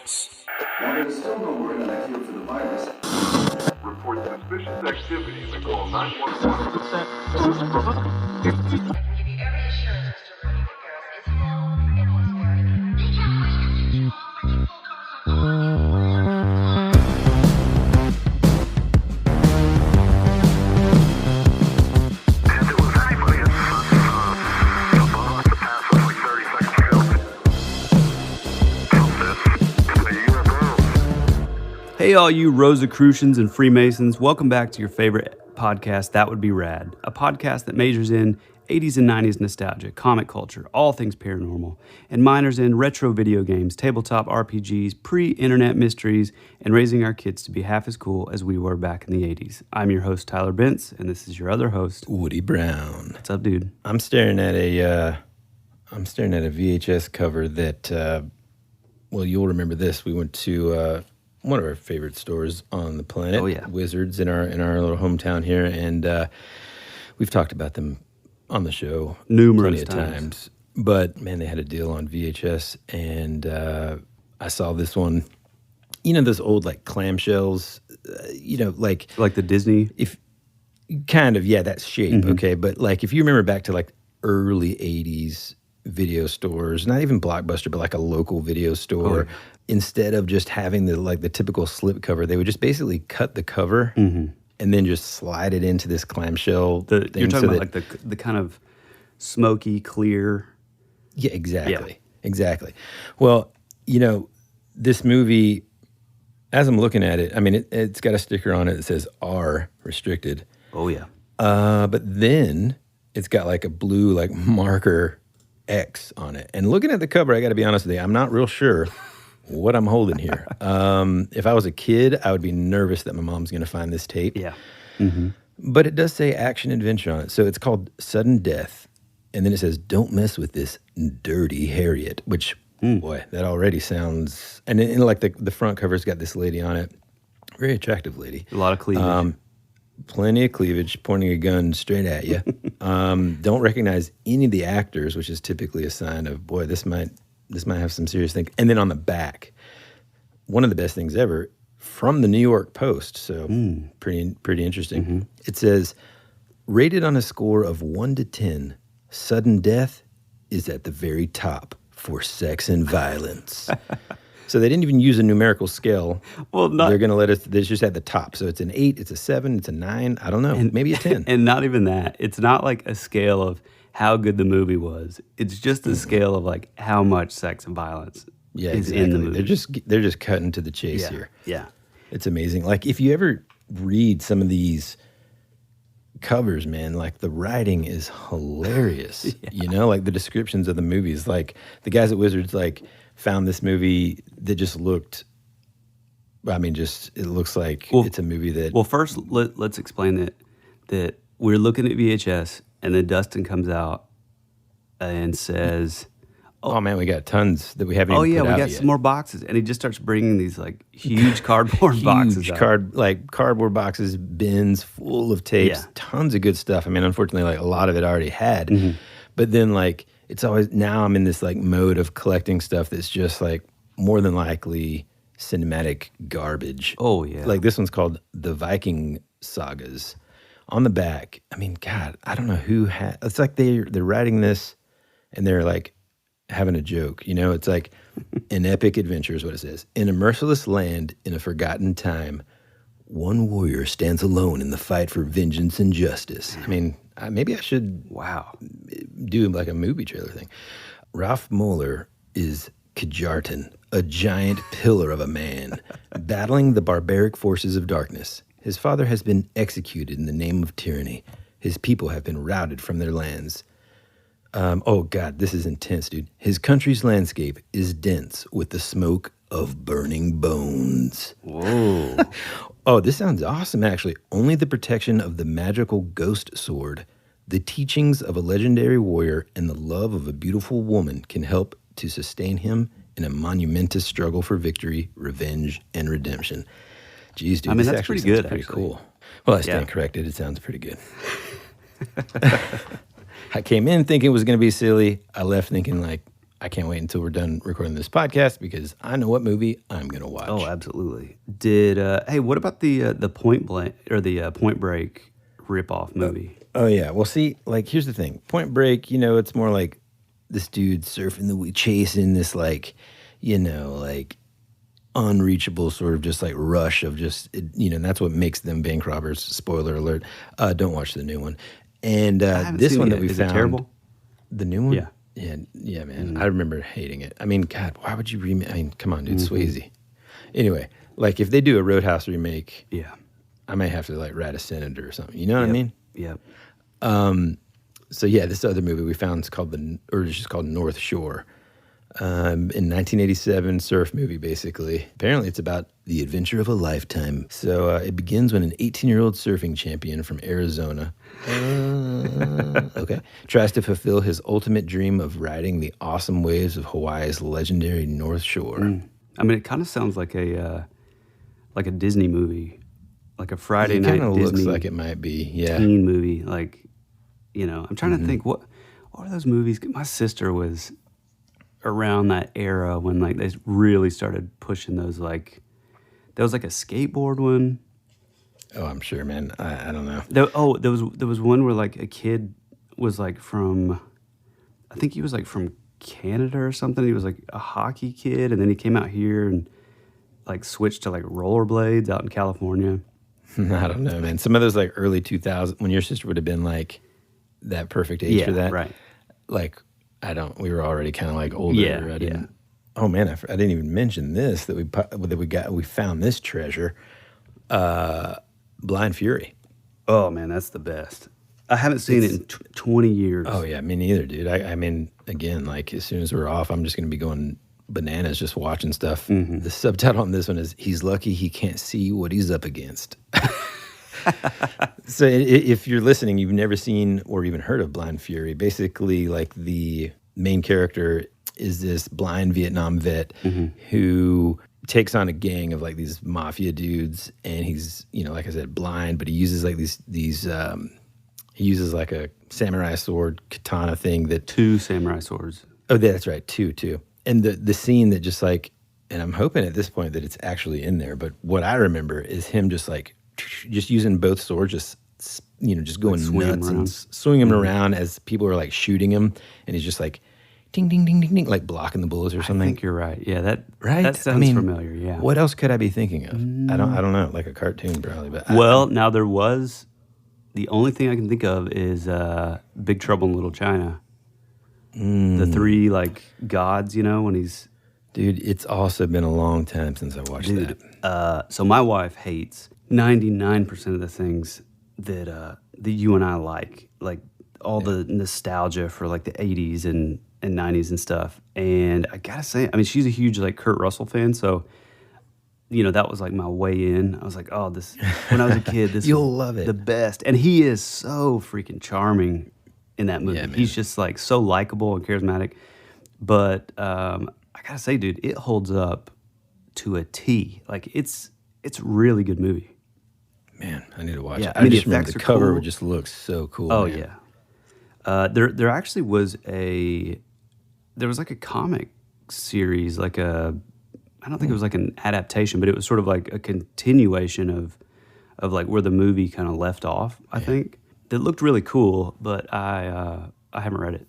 violence. Now, there's still no word on a cure for the virus. Report suspicious activity and call 911. I can give you every assurance, Mr. Rudy, that Gareth is alone and he's very good. They can't wait until you all bring full coverage If it was anybody, it's the boss that passed us like 30 seconds ago. Trump this. The UFO. Hey, all you Rosicrucians and Freemasons, welcome back to your favorite podcast, That Would Be Rad, a podcast that majors in 80s and 90s nostalgia, comic culture, all things paranormal, and minors in retro video games, tabletop RPGs, pre-internet mysteries, and raising our kids to be half as cool as we were back in the 80s. I'm your host, Tyler Bentz, and this is your other host, Woody Brown. What's up, dude? I'm staring at a VHS cover that, well, you'll remember this. We went to one of our favorite stores on the planet. Oh, yeah. Wizards in our little hometown here, and we've talked about them on the show Numerous plenty of times. But man, they had a deal on VHS, and I saw this one. You know those old like clamshells, like Like the Disney? if kind of, yeah, that shape, okay. But like if you remember back to like early 80s video stores, not even Blockbuster, but like a local video store, instead of just having the typical slip cover, they would just basically cut the cover and then just slide it into this clamshell thing. You're talking so about like the kind of smoky, clear. Yeah, exactly. Well, this movie, as I'm looking at it, I mean, it's got a sticker on it that says R restricted. Oh, yeah. But then it's got like a blue like marker X on it. And looking at the cover, I got to be honest with you, I'm not real sure what I'm holding here. If I was a kid, I would be nervous that my mom's going to find this tape. Yeah. But it does say action adventure on it. So it's called Sudden Death. And then it says, don't mess with this dirty Harriet, which, boy, that already sounds... And in like the front cover's got this lady on it. Very attractive lady. A lot of cleavage. Plenty of cleavage, pointing a gun straight at you. Don't recognize any of the actors, which is typically a sign of, boy, this might have some serious things. And then on the back, one of the best things ever, from the New York Post, so pretty interesting. It says, rated on a score of 1 to 10, Sudden Death is at the very top for sex and violence. So they didn't even use a numerical scale. Well, they're going to let us, it's just at the top. So it's an 8, it's a 7, it's a 9, I don't know, maybe a 10. And not even that. It's not like a scale of how good the movie was. It's just a scale of like how much sex and violence is in the movie. They're just cutting to the chase here. Yeah. It's amazing. Like if you ever read some of these covers, man, like the writing is hilarious. Like the descriptions of the movies. Like the guys at Wizards like found this movie that just looked, it looks like it's a movie that... Well, first, let's explain that we're looking at VHS, and then Dustin comes out and says... Oh man, we got tons that we haven't even put out yet. Oh yeah, we got some more boxes. And he just starts bringing these like huge cardboard boxes out. Cardboard boxes, bins full of tapes, tons of good stuff. I mean, unfortunately, like a lot of it I already had. But then like, it's always, now I'm in this like mode of collecting stuff that's just like more than likely cinematic garbage. Oh yeah. Like this one's called The Viking Sagas. On the back, I mean, God, I don't know who had, it's like they're writing this and they're like, having a joke, it's like an epic adventure is what it says. In a merciless land, in a forgotten time, one warrior stands alone in the fight for vengeance and justice. I mean, maybe I should do like a movie trailer thing. Ralph Moeller is Kjartan, a giant pillar of a man, battling the barbaric forces of darkness. His father has been executed in the name of tyranny. His people have been routed from their lands. Oh, God, this is intense, dude. His country's landscape is dense with the smoke of burning bones. Whoa. Oh, this sounds awesome, actually. Only the protection of the magical ghost sword, the teachings of a legendary warrior, and the love of a beautiful woman can help to sustain him in a monumentous struggle for victory, revenge, and redemption. Jeez, dude, I mean, this that's actually pretty good, sounds pretty actually. cool. Well, I stand corrected. It sounds pretty good. I came in thinking it was going to be silly. I left thinking like, I can't wait until we're done recording this podcast because I know what movie I'm going to watch. Oh, absolutely. Did hey, what about the Point Blank or the Point Break ripoff movie? Oh, yeah. Well, see, like, here's the thing. Point Break, it's more like this dude surfing chasing this, like, like unreachable sort of just like rush of just, and that's what makes them bank robbers. Spoiler alert. Don't watch the new one. And this one that we found. Is it terrible? The new one? Yeah. Yeah, man. I remember hating it. I mean, God, why would you remake? I mean, come on, dude, Swayze. Anyway, like if they do a Roadhouse remake, Yeah. I may have to like write a senator or something. You know what I mean? Yep. So yeah, this other movie we found is called it's just called North Shore. In 1987, surf movie basically. Apparently, it's about the adventure of a lifetime. So it begins when an 18-year-old surfing champion from Arizona, tries to fulfill his ultimate dream of riding the awesome waves of Hawaii's legendary North Shore. I mean, it kind of sounds like a Disney movie, like a Friday night It kind of Disney looks like it might be, yeah. teen movie. Like, I'm trying to think what are those movies? My sister was around that era when like they really started pushing those. Like, there was like a skateboard one. Oh, I'm sure, man. I don't know. There was one where like a kid was like from, I think he was like from Canada or something. He was like a hockey kid, and then he came out here and like switched to like rollerblades out in California. I don't know, man. Some of those like early 2000s, when your sister would have been like that perfect age for that. Right. Like, we were already kind of like older. Yeah. Oh man, I didn't even mention this, that we found this treasure. Blind Fury. Oh man, that's the best. I haven't seen it in 20 years. Oh yeah, me neither, dude. I mean, again, like as soon as we're off, I'm just going to be going bananas just watching stuff. The subtitle on this one is "He's lucky he can't see what he's up against." So if you're listening, you've never seen or even heard of Blind Fury. Basically, like the main character is this blind Vietnam vet who takes on a gang of like these mafia dudes, and he's, like I said, blind, but he uses like these he uses like a samurai sword katana thing that 2 samurai swords. Oh, that's right, two. And the scene that just like, and I'm hoping at this point that it's actually in there, but what I remember is him just using both swords, just going nuts and swinging him around as people are like shooting him, and he's just like ding ding ding ding ding, like blocking the bullets or something. I think you're right. Yeah, that sounds familiar. Yeah. What else could I be thinking of? I don't know, like a cartoon probably. But now there was, the only thing I can think of is Big Trouble in Little China. The 3 like gods, when he's. Dude, it's also been a long time since I watched that. So my wife hates 99% of the things that you and I like all the nostalgia for like the 80s and 90s and stuff. And I gotta say, I mean, she's a huge like Kurt Russell fan, so that was like my way in. I was like, oh, this, when I was a kid, this You'll was love it. the best. And he is so freaking charming in that movie. Yeah, man. He's just like so likable and charismatic. But I gotta say, dude, it holds up to a T. Like it's a really good movie. Man, I need to watch it. I mean, just the remember effects the are cover cool. just looks so cool. Oh man. yeah. There actually was there was like a comic series, like I don't think it was like an adaptation, but it was sort of like a continuation of like where the movie kind of left off, I think. That looked really cool, but I haven't read it.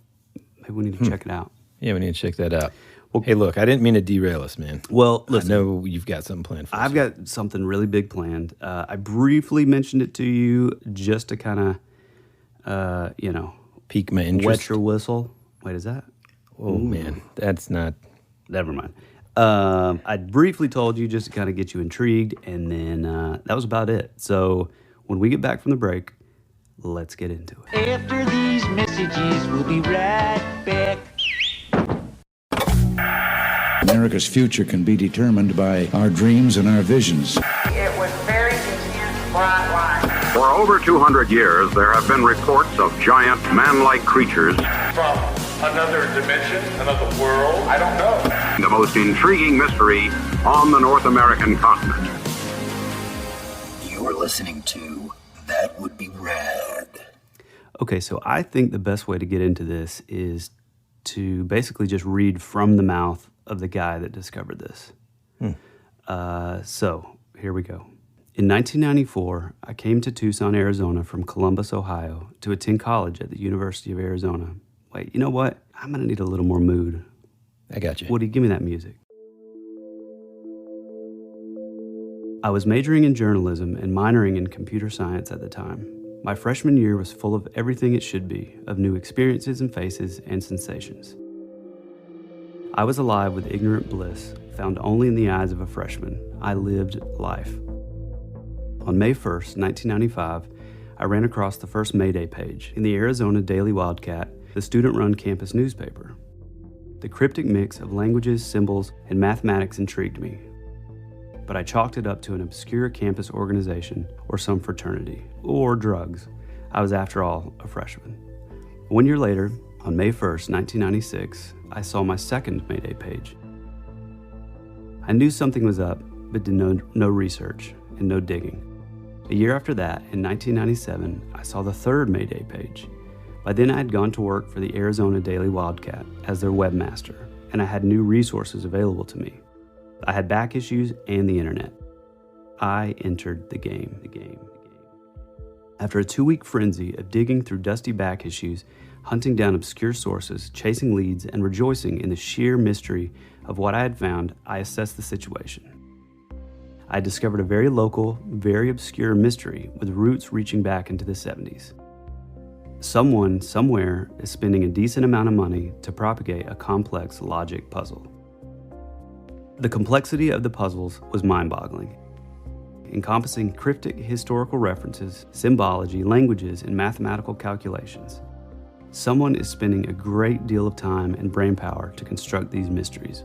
Maybe we need to check it out. Yeah, we need to check that out. Well, hey, look, I didn't mean to derail us, man. Well, listen, I know you've got something planned for us. I've got something really big planned. I briefly mentioned it to you just to kind of, Pique my interest. wet your whistle. Wait, is that? Oh, man, that's not... Never mind. I briefly told you just to kind of get you intrigued, and then that was about it. So when we get back from the break, let's get into it. After these messages, we'll be right back. America's future can be determined by our dreams and our visions. It was very intense, bright light. For over 200 years, there have been reports of giant man-like creatures. From another dimension, another world, I don't know. The most intriguing mystery on the North American continent. You're listening to That Would Be Rad. Okay, so I think the best way to get into this is to basically just read from the mouth of the guy that discovered this. So here we go. In 1994, I came to Tucson, Arizona from Columbus, Ohio to attend college at the University of Arizona. Wait, you know what? I'm going to need a little more mood. I got you. Woody, give me that music. I was majoring in journalism and minoring in computer science at the time. My freshman year was full of everything it should be, of new experiences and faces and sensations. I was alive with ignorant bliss, found only in the eyes of a freshman. I lived life. On May 1st, 1995, I ran across the first MayDay page in the Arizona Daily Wildcat, the student-run campus newspaper. The cryptic mix of languages, symbols, and mathematics intrigued me, but I chalked it up to an obscure campus organization or some fraternity, or drugs. I was, after all, a freshman. 1 year later, on May 1st, 1996, I saw my second MayDay page. I knew something was up, but did no research and no digging. A year after that, in 1997, I saw the third MayDay page. By then, I had gone to work for the Arizona Daily Wildcat as their webmaster, and I had new resources available to me. I had back issues and the internet. I entered the game. After a 2-week frenzy of digging through dusty back issues, hunting down obscure sources, chasing leads, and rejoicing in the sheer mystery of what I had found, I assessed the situation. I had discovered a very local, very obscure mystery with roots reaching back into the 70s. Someone, somewhere, is spending a decent amount of money to propagate a complex logic puzzle. The complexity of the puzzles was mind-boggling, encompassing cryptic historical references, symbology, languages, and mathematical calculations. Someone is spending a great deal of time and brainpower to construct these mysteries.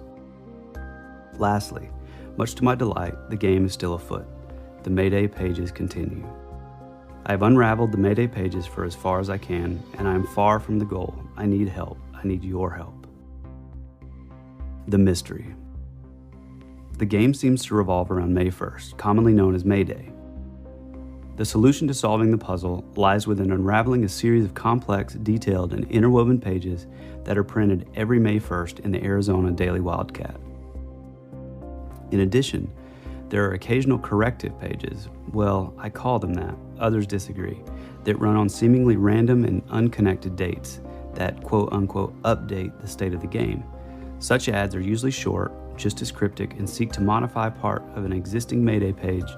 Lastly, much to my delight, the game is still afoot. The MayDay pages continue. I have unraveled the MayDay pages for as far as I can, and I am far from the goal. I need help. I need your help. The mystery. The game seems to revolve around May 1st, commonly known as MayDay. The solution to solving the puzzle lies within unraveling a series of complex, detailed, and interwoven pages that are printed every May 1st in the Arizona Daily Wildcat. In addition, there are occasional corrective pages, well, I call them that, others disagree, that run on seemingly random and unconnected dates that quote-unquote update the state of the game. Such ads are usually short, just as cryptic, and seek to modify part of an existing MayDay page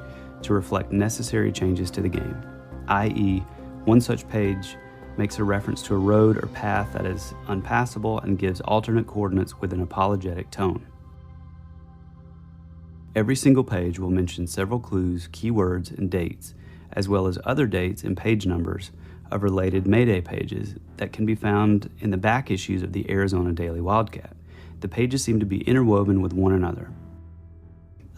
to reflect necessary changes to the game, i.e., one such page makes a reference to a road or path that is unpassable and gives alternate coordinates with an apologetic tone. Every single page will mention several clues, keywords, and dates, as well as other dates and page numbers of related MayDay pages that can be found in the back issues of the Arizona Daily Wildcat. The pages seem to be interwoven with one another.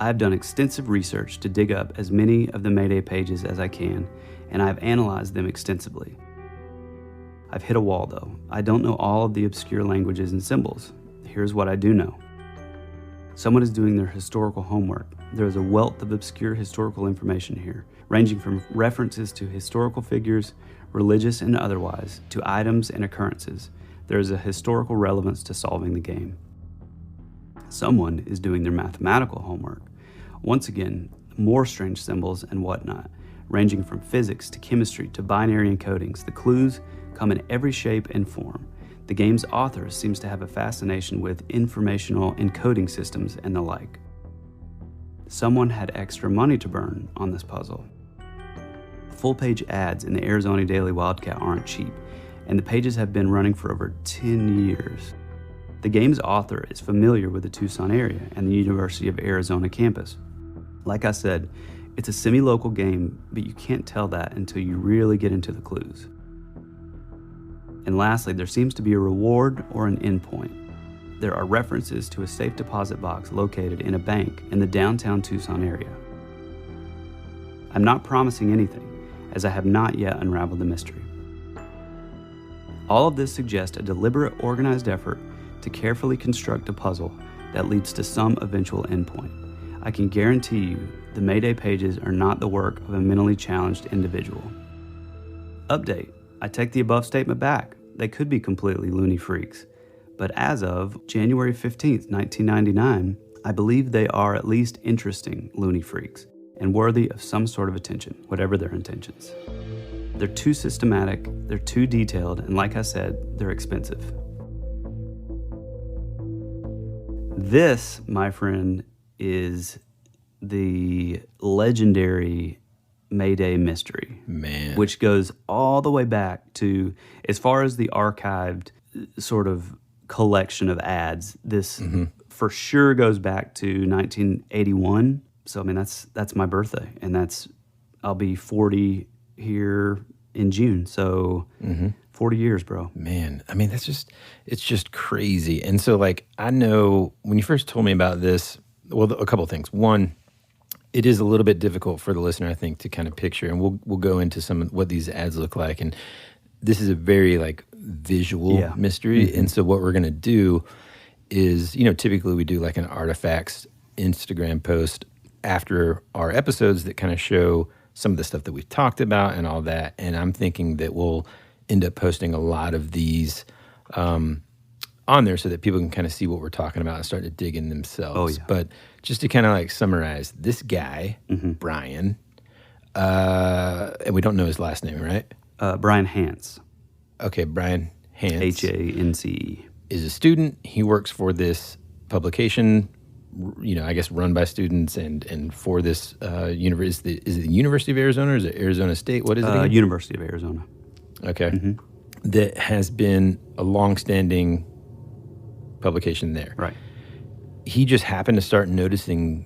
I have done extensive research to dig up as many of the MayDay pages as I can, and I have analyzed them extensively. I've hit a wall though. I don't know all of the obscure languages and symbols. Here's what I do know. Someone is doing their historical homework. There is a wealth of obscure historical information here, ranging from references to historical figures, religious and otherwise, to items and occurrences. There is a historical relevance to solving the game. Someone is doing their mathematical homework. Once again, more strange symbols and whatnot, ranging from physics to chemistry to binary encodings. The clues come in every shape and form. The game's author seems to have a fascination with informational encoding systems and the like. Someone had extra money to burn on this puzzle. Full-page ads in the Arizona Daily Wildcat aren't cheap, and the pages have been running for over 10 years. The game's author is familiar with the Tucson area and the University of Arizona campus. Like I said, it's a semi-local game, but you can't tell that until you really get into the clues. And lastly, there seems to be a reward or an endpoint. There are references to a safe deposit box located in a bank in the downtown Tucson area. I'm not promising anything, as I have not yet unraveled the mystery. All of this suggests a deliberate, organized effort to carefully construct a puzzle that leads to some eventual endpoint. I can guarantee you the MayDay pages are not the work of a mentally challenged individual. Update: I take the above statement back. They could be completely loony freaks, But as of January 15th, 1999, I believe they are at least interesting loony freaks and worthy of some sort of attention, whatever their intentions. They're too systematic, they're too detailed, and like I said, they're expensive. This, my friend, is the legendary MayDay mystery. Man. Which goes all the way back to, as far as the archived sort of collection of ads, this for sure goes back to 1981. So, I mean, that's my birthday, and I'll be 40 here in June. So 40 years, bro. Man, I mean, it's just crazy. And so, like, I know when you first told me about this, well, a couple of things. One, it is a little bit difficult for the listener, I think, to kind of picture, and we'll go into some of what these ads look like. And this is a very, like, visual mystery. And so what we're going to do is, typically we do like an artifacts Instagram post after our episodes that kind of show some of the stuff that we've talked about and all that. And I'm thinking that we'll end up posting a lot of these on there so that people can kind of see what we're talking about and start to dig in themselves. Oh, yeah. But just to kind of like summarize, this guy, Brian, and we don't know his last name, right? Brian Hance. Okay, Brian Hance. Hance. Is a student. He works for this publication, I guess run by students and for this university. Is it the University of Arizona or is it Arizona State? What is it again? University of Arizona. Okay. That has been a longstanding publication there. Right. He just happened to start noticing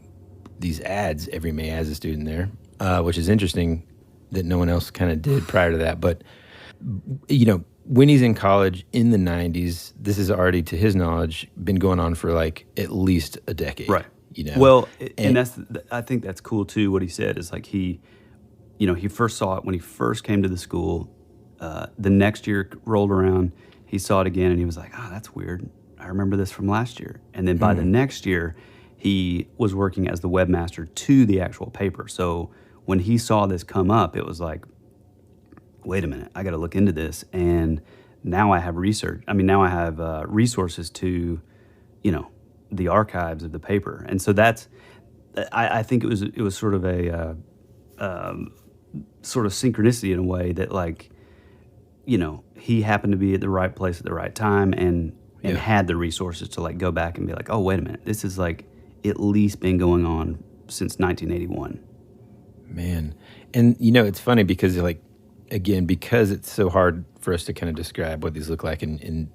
these ads every May as a student there, which is interesting that no one else kind of did prior to that. But, when he's in college in the 90s, this is already, to his knowledge, been going on for like at least a decade. Right. Well, and I think that's cool too. What he said is like he first saw it when he first came to the school. The next year rolled around, he saw it again, and he was like, that's weird. I remember this from last year. And then by the next year, he was working as the webmaster to the actual paper. So when he saw this come up, it was like, wait a minute, I got to look into this. And now I have resources to, the archives of the paper. And so I think it was sort of a sort of synchronicity in a way that, like, he happened to be at the right place at the right time and had the resources to like go back and be like, oh, wait a minute, this is like at least been going on since 1981. Man. And, it's funny because, like, again, because it's so hard for us to kind of describe what these look like, and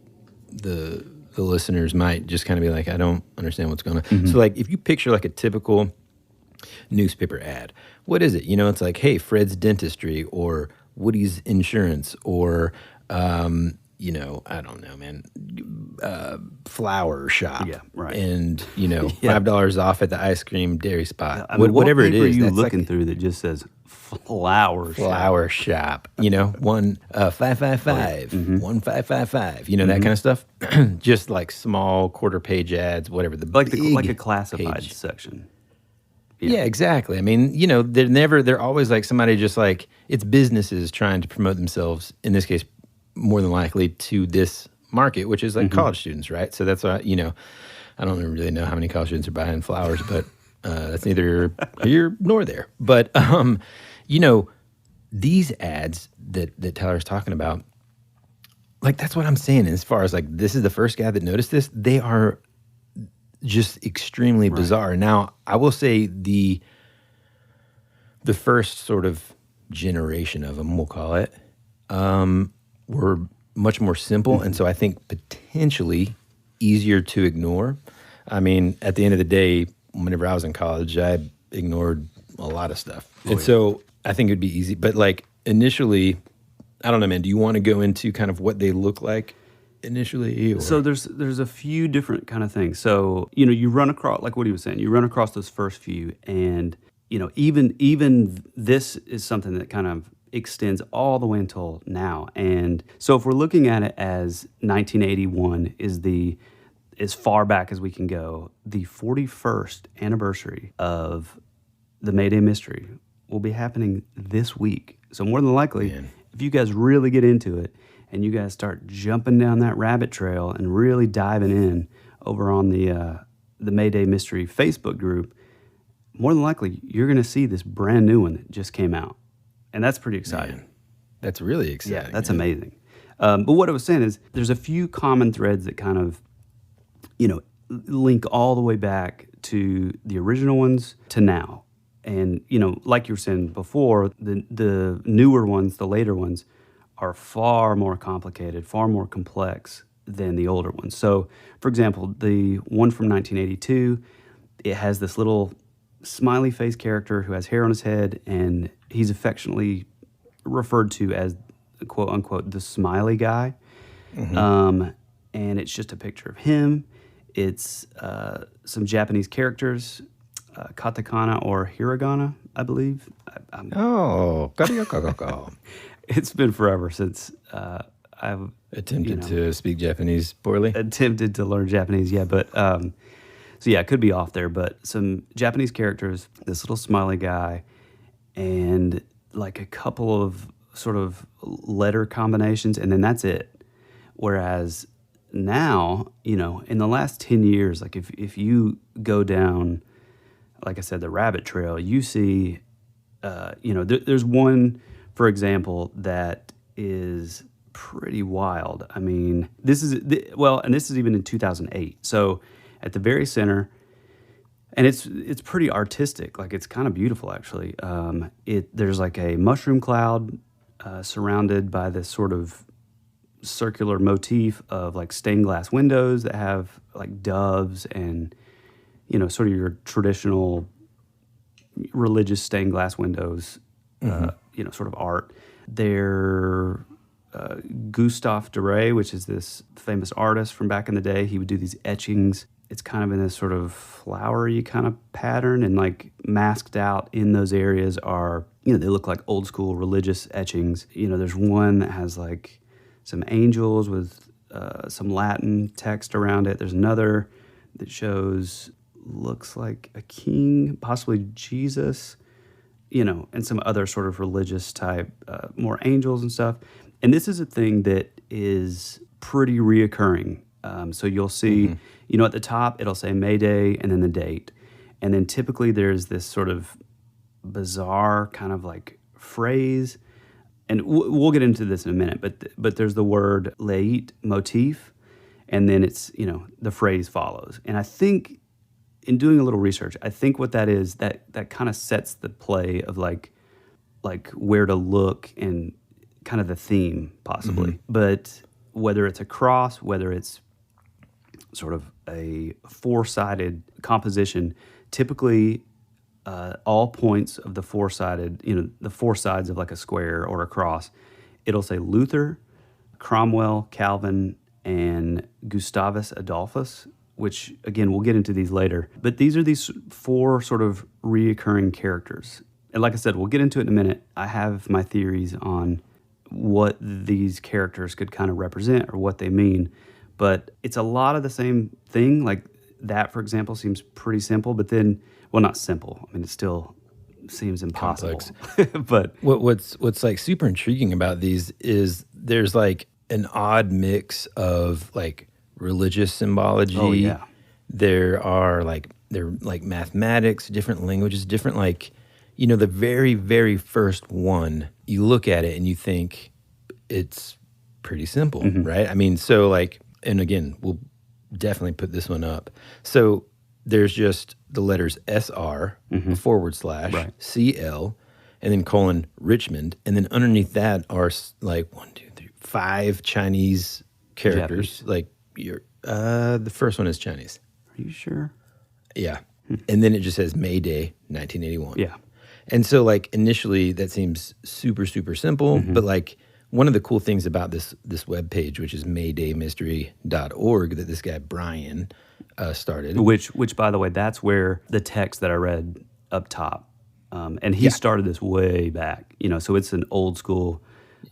the listeners might just kind of be like, I don't understand what's going on. So, like, if you picture like a typical newspaper ad, what is it? It's like, hey, Fred's Dentistry or Woody's Insurance or, I don't know, man, flower shop. Yeah, right. And, $5 off at the ice cream dairy spot. I mean, whatever it is. What paper are you that's looking like, through that just says flower shop, 555, 1555, that kind of stuff. Just like small quarter page ads, whatever. Like a classified section. Yeah, exactly. I mean, they're always like somebody just like, it's businesses trying to promote themselves, in this case, more than likely to this market, which is like college students, right? So that's why, I don't really know how many college students are buying flowers, but that's neither here nor there. But, these ads that Tyler's talking about, like, that's what I'm saying. As far as like, this is the first guy that noticed this, they are just extremely bizarre. Now, I will say the first sort of generation of them, we'll call it, were much more simple, and so I think potentially easier to ignore. I mean, at the end of the day, whenever I was in college, I ignored a lot of stuff. So I think it'd be easy. But like initially, I don't know, man, do you want to go into kind of what they look like initially? Or? So there's a few different kind of things. So, you run across, like what he was saying, you run across those first few, and, even this is something that kind of extends all the way until now. And so if we're looking at it as 1981 is as far back as we can go, the 41st anniversary of the MayDay mystery will be happening this week. So more than likely, if you guys really get into it and you guys start jumping down that rabbit trail and really diving in over on the MayDay Mystery Facebook group, more than likely you're going to see this brand new one that just came out, and that's pretty exciting. Man, that's really exciting. Yeah, that's amazing. But what I was saying is there's a few common threads that kind of, link all the way back to the original ones to now. And, like you were saying before, the newer ones, the later ones, are far more complicated, far more complex than the older ones. So, for example, the one from 1982, it has this little smiley face character who has hair on his head, and he's affectionately referred to as, quote unquote, the smiley guy. And it's just a picture of him. It's some Japanese characters, katakana or hiragana, I believe. It's been forever since I've attempted to speak Japanese poorly. Attempted to learn Japanese, yeah. But so yeah, it could be off there. But some Japanese characters, this little smiley guy, and like a couple of sort of letter combinations, and then that's it. Whereas now, in the last 10 years, like if you go down, like I said, the rabbit trail, you see, there's one, for example, that is pretty wild. I mean, this is even in 2008. So at the very center, and it's pretty artistic. Like, it's kind of beautiful, actually. There's like a mushroom cloud surrounded by this sort of circular motif of like stained glass windows that have like doves and, sort of your traditional religious stained glass windows, sort of art. They're Gustave Doré, which is this famous artist from back in the day. He would do these etchings. It's kind of in this sort of flowery kind of pattern, and like masked out in those areas are, they look like old school religious etchings. There's one that has like some angels with some Latin text around it. There's another that looks like a king, possibly Jesus, and some other sort of religious type, more angels and stuff. And this is a thing that is pretty reoccurring. So you'll see, at the top, it'll say MayDay and then the date. And then typically there's this sort of bizarre kind of like phrase. And we'll get into this in a minute, but there's the word leit motif, and then it's, the phrase follows. And I think in doing a little research, I think what that is, that kind of sets the play of like where to look and kind of the theme possibly. But whether it's a cross, whether it's sort of a four-sided composition, typically all points of the four-sided, the four sides of like a square or a cross, it'll say Luther, Cromwell, Calvin, and Gustavus Adolphus, which, again, we'll get into these later. But these are these four sort of reoccurring characters. And like I said, we'll get into it in a minute. I have my theories on what these characters could kind of represent or what they mean. But it's a lot of the same thing. Like that, for example, seems pretty simple, but then, well, not simple. I mean, it still seems impossible. But what's like super intriguing about these is there's like an odd mix of like religious symbology. Oh, yeah. They're like mathematics, different languages, different like, the very, very first one, you look at it and you think it's pretty simple, right? I mean, so like, and again, we'll definitely put this one up. So there's just the letters SR / Right. CL and then colon Richmond. And then underneath that are like 1, 2, 3, 5 Chinese characters. Japanese. Like the first one is Chinese. Are you sure? Yeah. And then it just says MayDay 1981. Yeah. And so like initially that seems super, super simple, but like one of the cool things about this webpage, which is MayDayMystery.org, that this guy Brian started. Which, by the way, that's where the text that I read up top, and he started this way back. So it's an old school.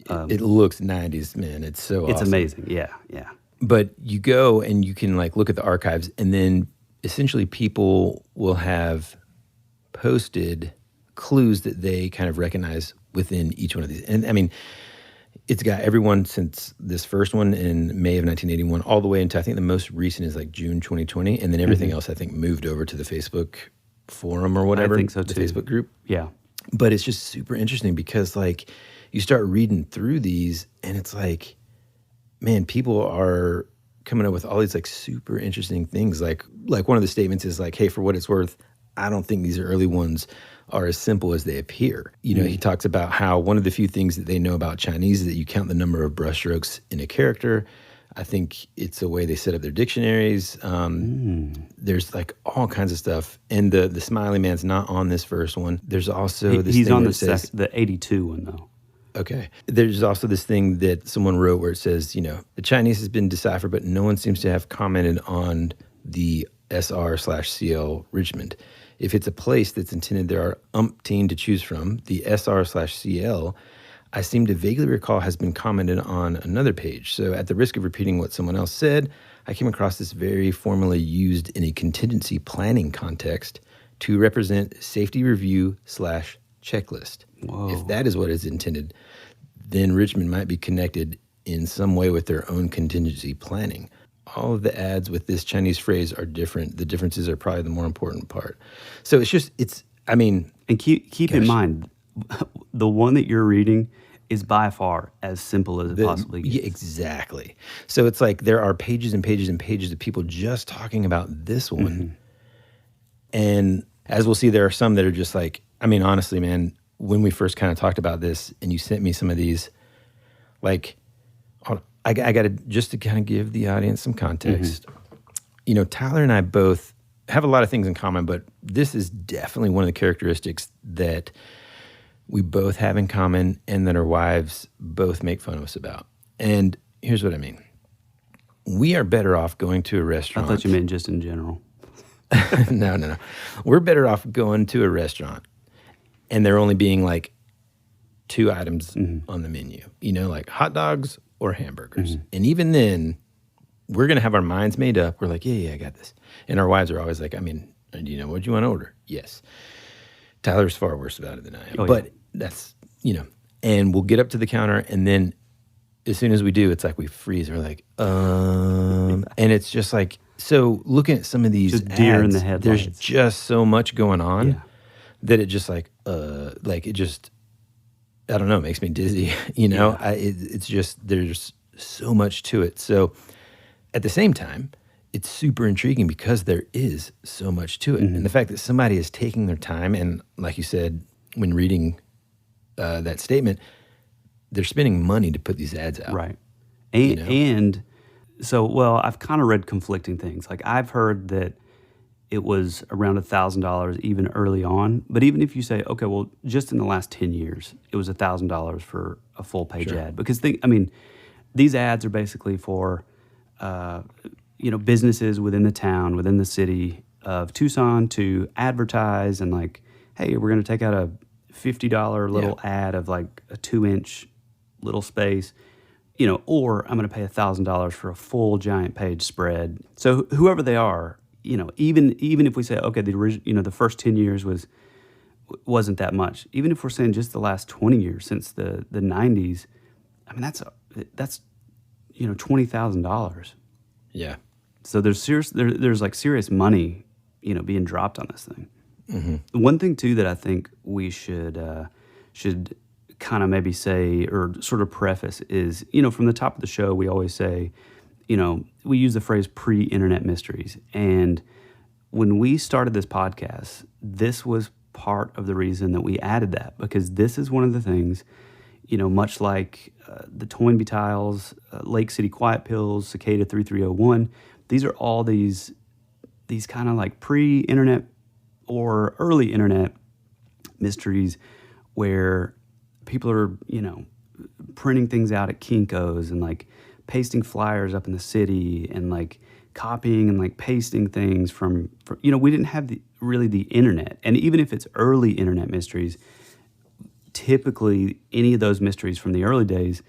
It looks 90s, man. It's so It's awesome. amazing. Yeah, yeah. But you go and you can like look at the archives, and then essentially people will have posted clues that they kind of recognize within each one of these. And I mean, it's got everyone since this first one in May of 1981 all the way into, I think the most recent is like June 2020. And then everything else, I think, moved over to the Facebook forum or whatever. I think so the too. Facebook group. Yeah. But it's just super interesting because like you start reading through these and it's like, man, people are coming up with all these like super interesting things. Like one of the statements is like, hey, for what it's worth, I don't think these early ones are as simple as they appear. You know, he talks about how one of the few things that they know about Chinese is that you count the number of brushstrokes in a character. I think it's a way they set up their dictionaries. There's like all kinds of stuff. And the smiley man's not on this first one. There's also this he's thing on where the it says, the 82 one though. okay. There's also this thing that someone wrote where it says, you know, the Chinese has been deciphered, but no one seems to have commented on the SR/CL Richmond. If it's a place that's intended, there are umpteen to choose from. The SR/CL, I seem to vaguely recall, has been commented on another page. So at the risk of repeating what someone else said, I came across this very formally used in a contingency planning context to represent safety review / checklist. Whoa. If that is what is intended, then Richmond might be connected in some way with their own contingency planning. All of the ads with this Chinese phrase are different. The differences are probably the more important part. So And keep in mind, the one that you're reading is by far as simple as it possibly gets. Yeah, exactly. So it's like there are pages and pages and pages of people just talking about this one. And as we'll see, there are some that are just like, I mean, honestly, man, when we first kind of talked about this and you sent me some of these, like, I got to, just to kind of give the audience some context, you know, Tyler and I both have a lot of things in common, but this is definitely one of the characteristics that we both have in common and that our wives both make fun of us about. And here's what I mean. We are better off going to a restaurant. I thought you meant just in general. No. We're better off going to a restaurant and there only being like 2 items on the menu, you know, like hot dogs or hamburgers. And even then, we're going to have our minds made up. We're like, yeah, I got this. And our wives are always like, I mean, do you know what you want to order? Yes. Tyler's far worse about it than I am. But that's, you know, and we'll get up to the counter and then as soon as we do, it's like we freeze. We're like, and it's just like, so looking at some of these just deer ads, in the headlights. there's just so much going on that it just like it just, I don't know, makes me dizzy, you know? It's just, there's so much to it. So at the same time, it's super intriguing because there is so much to it. And the fact that somebody is taking their time and like you said, when reading that statement, they're spending money to put these ads out. Right. And, you know? and so, well, I've kind of read conflicting things. Like I've heard that it was around $1,000 even early on. But even if you say, okay, well, just in the last 10 years, it was $1,000 for a full page ad. Because these ads are basically for, businesses within the town, within the city of Tucson to advertise and like, hey, we're going to take out a $50 little ad of like a 2-inch little space, you know, or I'm going to pay $1,000 for a full giant page spread. So whoever they are, you know, even if we say, okay, the first 10 years wasn't that much. Even if we're saying just the last 20 years since the 90s, I mean, that's $20,000. Yeah. So there's like serious money, you know, being dropped on this thing. One thing too that I think we should kind of maybe say or sort of preface is, you know, from the top of the show, we always say, you know, we use the phrase pre-internet mysteries. And when we started this podcast, this was part of the reason that we added that, because this is one of the things, you know, much like the Toynbee tiles, Lake City Quiet Pills, Cicada 3301, these are all these kind of like pre-internet or early internet mysteries where people are, you know, printing things out at Kinko's and like pasting flyers up in the city and like copying and like pasting things from you know, we didn't have really the internet. And even if it's early internet mysteries, typically any of those mysteries from the early days,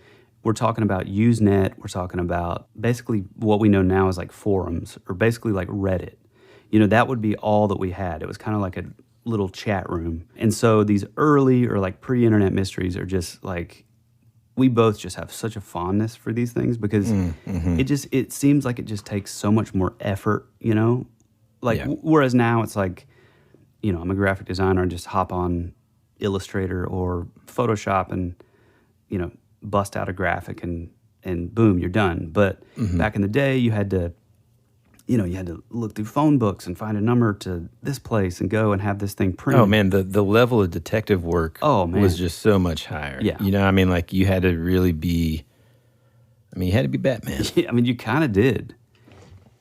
we're talking about Usenet, we're talking about basically what we know now as like forums or basically like Reddit. You know, that would be all that we had. It was kind of like a little chat room. And so these early or like pre-internet mysteries are just like, we both just have such a fondness for these things because it seems like it just takes so much more effort, you know? Like, whereas now it's like, you know, I'm a graphic designer and just hop on Illustrator or Photoshop and, you know, bust out a graphic and boom, you're done. But back in the day, you had to look through phone books and find a number to this place and go and have this thing printed. Oh man, the level of detective work was just so much higher. Yeah. You know, I mean, like you had to really be, you had to be Batman. Yeah, I mean, you kind of did.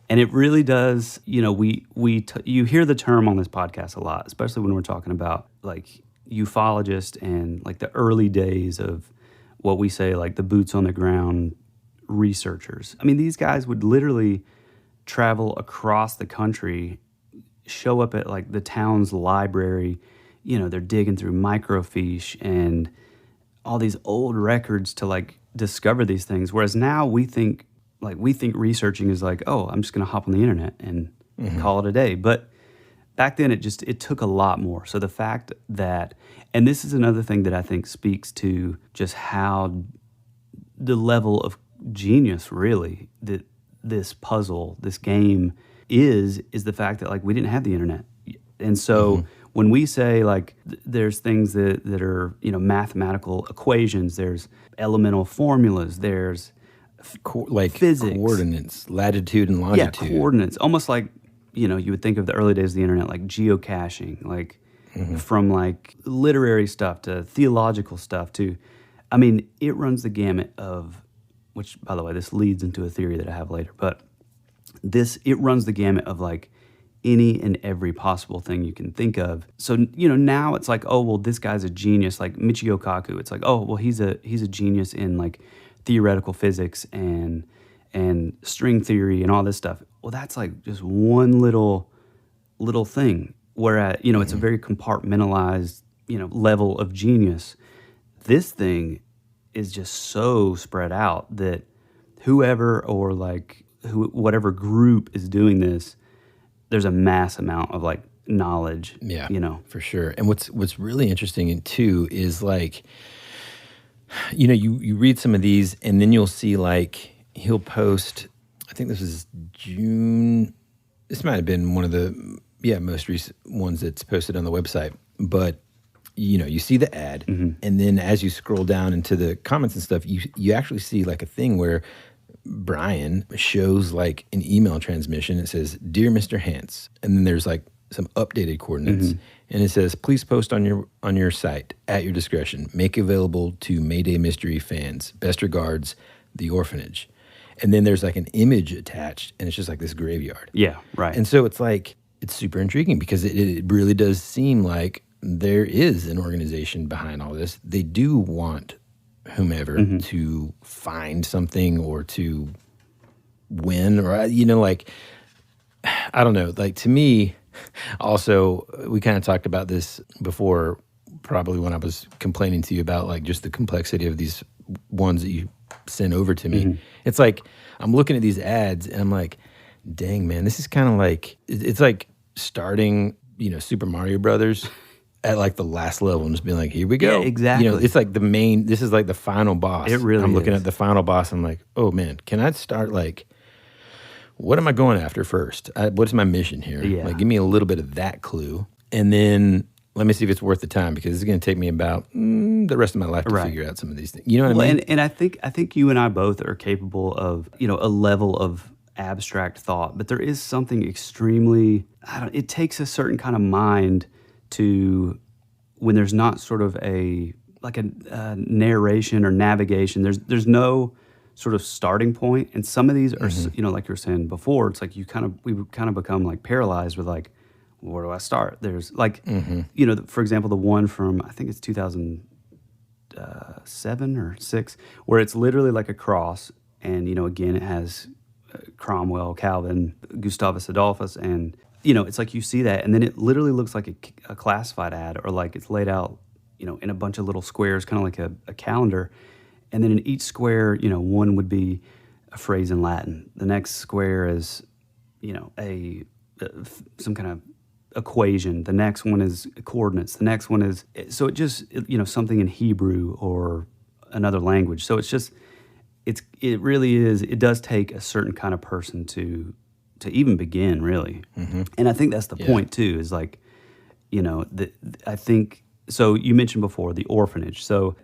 And it really does, you know, you hear the term on this podcast a lot, especially when we're talking about like ufologists and like the early days of what we say like the boots on the ground researchers. I mean, these guys would literally travel across the country, show up at like the town's library, you know, they're digging through microfiche and all these old records to like discover these things. Whereas now we think researching is like, oh, I'm just going to hop on the internet and call it a day. But back then it took a lot more. So the fact that, and this is another thing that I think speaks to just how the level of genius really that this puzzle, this game is the fact that like we didn't have the internet. And so when we say like there's things that are, you know, mathematical equations, there's elemental formulas, there's like physics, coordinates, latitude and longitude. Yeah, coordinates. Almost like, you know, you would think of the early days of the internet like geocaching, like from like literary stuff to theological stuff to, I mean, it runs the gamut of, which, by the way, this leads into a theory that I have later, but it runs the gamut of like any and every possible thing you can think of. So, you know, now it's like, oh, well, this guy's a genius, like Michio Kaku. It's like, oh, well, he's a genius in like theoretical physics and string theory and all this stuff. Well, that's like just one little thing. Whereas, you know, it's a very compartmentalized, you know, level of genius. This thing is just so spread out that whoever or like whatever group is doing this, there's a mass amount of like knowledge. Yeah, you know, for sure. And what's really interesting too is like, you know, you read some of these and then you'll see like he'll post. I think this is June. This might have been one of the most recent ones that's posted on the website, but. You know, you see the ad, and then as you scroll down into the comments and stuff, you actually see like a thing where Brian shows like an email transmission. It says, "Dear Mr. Hance," and then there's like some updated coordinates, and it says, "Please post on your site at your discretion. Make available to MayDay mystery fans. Best regards, the orphanage." And then there's like an image attached, and it's just like this graveyard. Yeah, right. And so it's like it's super intriguing because it really does seem like there is an organization behind all this. They do want whomever to find something or to win, or, you know, like, I don't know. Like, to me, also, we kind of talked about this before, probably when I was complaining to you about, like, just the complexity of these ones that you sent over to me. It's like, I'm looking at these ads, and I'm like, dang, man, this is kind of like, it's like starting, you know, Super Mario Brothers at like the last level and just being like, here we go. Yeah, exactly. You know, it's like this is like the final boss. It really I'm looking is. at the final boss. I'm like, oh man, can I start like, what am I going after first? What's my mission here? Yeah. Like, give me a little bit of that clue. And then let me see if it's worth the time, because it's going to take me about the rest of my life to figure out some of these things. You know what I mean? And I think you and I both are capable of, you know, a level of abstract thought, but there is something extremely, it takes a certain kind of mind to, when there's not sort of a narration or navigation, there's no sort of starting point. And some of these are, you know, like you were saying before, it's like we kind of become like paralyzed with like, where do I start? There's like, you know, for example, the one from, I think it's 2007 or 6, where it's literally like a cross. And, you know, again, it has Cromwell, Calvin, Gustavus Adolphus, and, you know, it's like you see that, and then it literally looks like a classified ad, or like it's laid out, you know, in a bunch of little squares, kind of like a calendar. And then in each square, you know, one would be a phrase in Latin. The next square is, you know, some kind of equation. The next one is coordinates. The next one is, so it just, you know, something in Hebrew or another language. So it really is. It does take a certain kind of person to even begin, really. And I think that's the point too. Is like, I think so. You mentioned before the orphanage. So,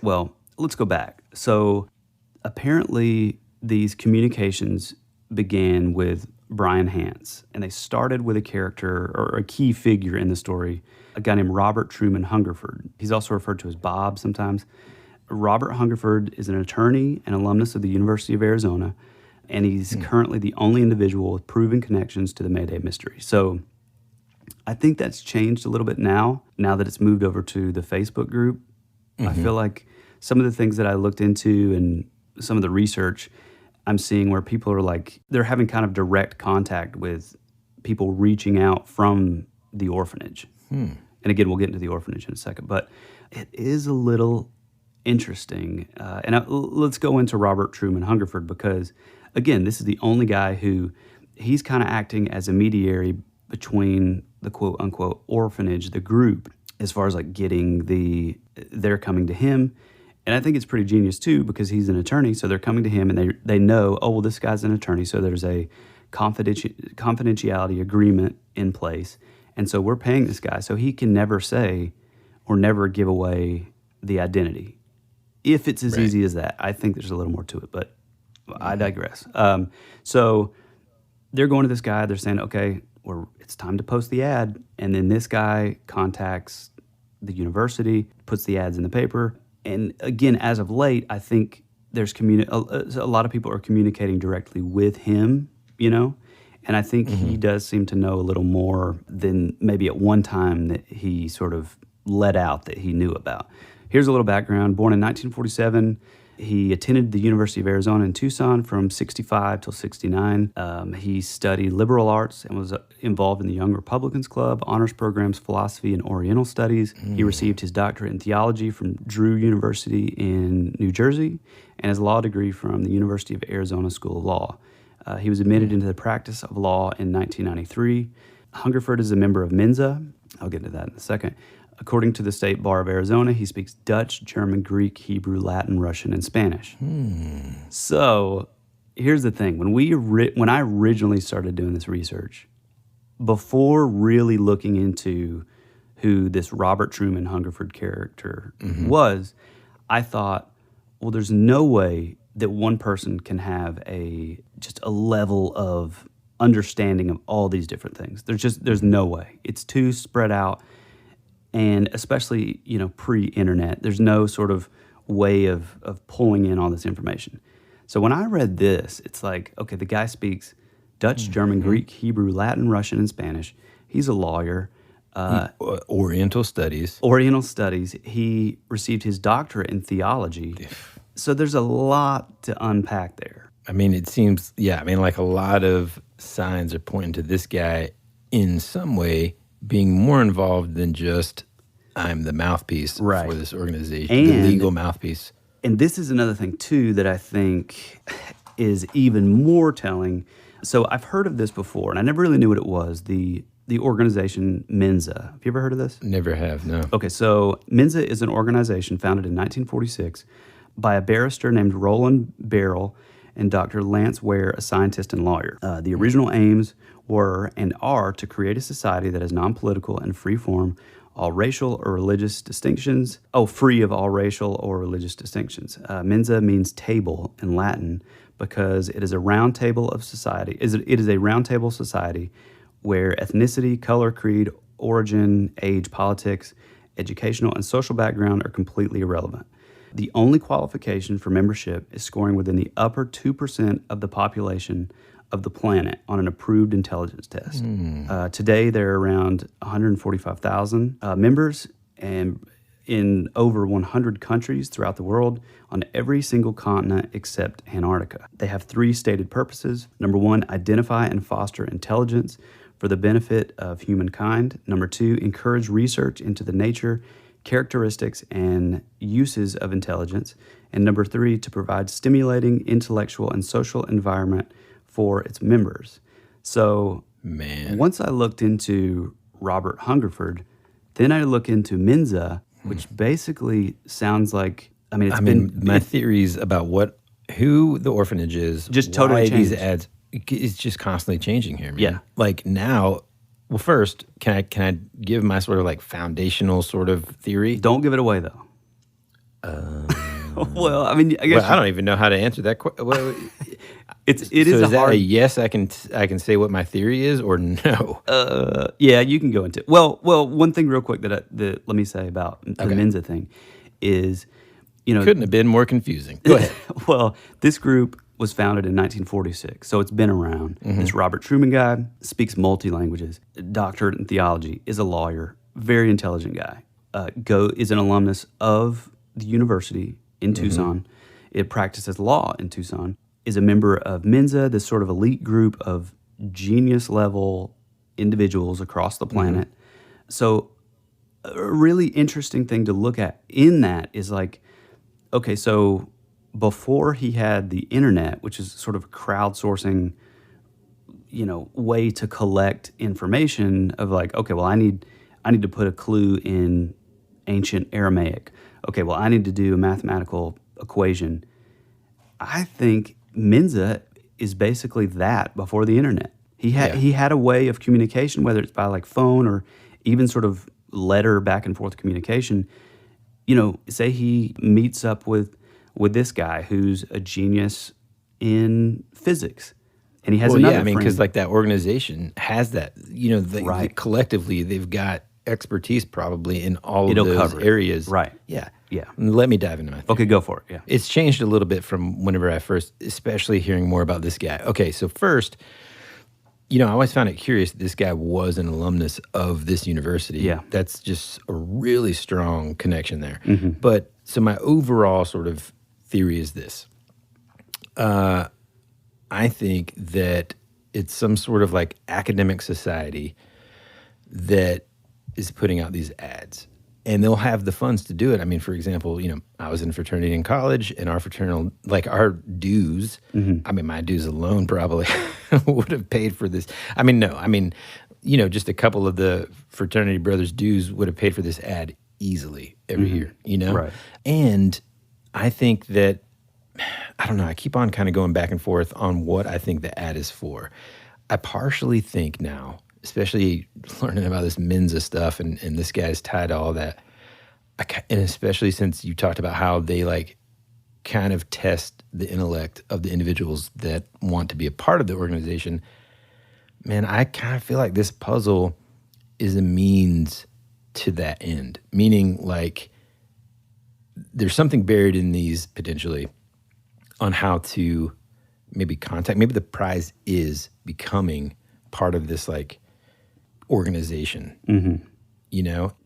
well, let's go back. So, apparently, these communications began with Brian Hance, and they started with a character or a key figure in the story, a guy named Robert Truman Hungerford. He's also referred to as Bob sometimes. Robert Hungerford is an attorney and alumnus of the University of Arizona, and he's currently the only individual with proven connections to the MayDay mystery. So I think that's changed a little bit now that it's moved over to the Facebook group. I feel like some of the things that I looked into and some of the research I'm seeing where people are like, they're having kind of direct contact with people reaching out from the orphanage. And again, we'll get into the orphanage in a second, but it is a little interesting. Let's go into Robert Truman Hungerford because, again, this is the only guy who he's kind of acting as a mediary between the quote-unquote orphanage, the group, as far as like getting they're coming to him. And I think it's pretty genius too because he's an attorney, so they're coming to him and they know, oh, well, this guy's an attorney, so there's a confidentiality agreement in place. And so we're paying this guy so he can never say or never give away the identity. If it's as easy as that, I think there's a little more to it, but I digress. So they're going to this guy. They're saying, okay, it's time to post the ad. And then this guy contacts the university, puts the ads in the paper. And again, as of late, I think there's a lot of people are communicating directly with him, And I think he does seem to know a little more than maybe at one time that he sort of let out that he knew about. Here's a little background. Born in 1947, he attended the University of Arizona in Tucson from 65 till 69. He studied liberal arts and was involved in the Young Republicans Club, honors programs, philosophy, and Oriental studies. He received his doctorate in theology from Drew University in New Jersey and his law degree from the University of Arizona School of Law. He was admitted into the practice of law in 1993. Hungerford is a member of Mensa. I'll get into that in a second. According to the State Bar of Arizona, he speaks Dutch, German, Greek, Hebrew, Latin, Russian, and Spanish. So here's the thing. When I originally started doing this research, before really looking into who this Robert Truman Hungerford character was, I thought, well, there's no way that one person can have just a level of understanding of all these different things. There's no way. It's too spread out. And especially, pre-internet, there's no sort of way of pulling in all this information. So when I read this, it's like, okay, the guy speaks Dutch, German, Greek, Hebrew, Latin, Russian, and Spanish. He's a lawyer. Oriental studies. He received his doctorate in theology. So there's a lot to unpack there. I mean, it seems, like a lot of signs are pointing to this guy in some way being more involved than just I'm the mouthpiece for this organization, the legal mouthpiece. And this is another thing, too, that I think is even more telling. So I've heard of this before, and I never really knew what it was, the organization Mensa. Have you ever heard of this? Never have, no. Okay, so Mensa is an organization founded in 1946 by a barrister named Roland Barrell and Dr. Lance Ware, a scientist and lawyer. The original aims were and are to create a society that is non-political and free-form, free of all racial or religious distinctions. Mensa means table in Latin because it is a round table of society. It is a round table society where ethnicity, color, creed, origin, age, politics, educational, and social background are completely irrelevant. The only qualification for membership is scoring within the upper 2% of the population of the planet on an approved intelligence test. Today, there are around 145,000 members and in over 100 countries throughout the world on every single continent except Antarctica. They have 3 stated purposes. Number 1, identify and foster intelligence for the benefit of humankind. Number 2, encourage research into the nature, characteristics, and uses of intelligence. And number 3, to provide stimulating intellectual and social environment for its members. So once I looked into Robert Hungerford, then I look into Mensa, which basically sounds like I mean, my theories about who the orphanage is, just totally why changed. these ads, it's just constantly changing here, man. Yeah. Like now, well, first, can I give my sort of like foundational sort of theory? Don't give it away though. Well, I mean, I guess I don't even know how to answer that question. Well, it so is a that hard. a yes? I can say what my theory is, or no? Yeah, you can go into it. Well, one thing real quick that let me say about the Mensa thing is, Couldn't have been more confusing. Go ahead. Well, this group was founded in 1946, so it's been around. This Robert Truman guy speaks multi-languages, doctorate in theology, is a lawyer, very intelligent guy. Is an alumnus of the university in Tucson. It practices law in Tucson. Is a member of Mensa, this sort of elite group of genius-level individuals across the planet. So a really interesting thing to look at in that is like, okay, so before he had the internet, which is sort of a crowdsourcing, way to collect information of like, okay, well, I need to put a clue in ancient Aramaic. Okay, well, I need to do a mathematical equation. I think Mensa is basically that before the internet. He had a way of communication, whether it's by like phone or even sort of letter back and forth communication. Say he meets up with this guy who's a genius in physics, and he has another friend. Because like that organization has that, collectively they've got expertise probably in all of those areas. Right. Yeah. Yeah. Let me dive into my theory. Okay, go for it. Yeah. It's changed a little bit from whenever I first, especially hearing more about this guy. Okay, so first, I always found it curious that this guy was an alumnus of this university. Yeah. That's just a really strong connection there. But so my overall sort of theory is this. I think that it's some sort of like academic society that is putting out these ads. And they'll have the funds to do it. I mean, for example, I was in fraternity in college, and our fraternal, like our dues, I mean, my dues alone probably would have paid for this. I mean, no, I mean, just a couple of the fraternity brothers' dues would have paid for this ad easily every year, Right. And I think that, I don't know, I keep on kind of going back and forth on what I think the ad is for. I partially think now, especially learning about this Mensa stuff and this guy's tied to all that, and especially since you talked about how they like kind of test the intellect of the individuals that want to be a part of the organization, man, I kind of feel like this puzzle is a means to that end. Meaning like there's something buried in these potentially on how to maybe contact, maybe the prize is becoming part of this like organization, and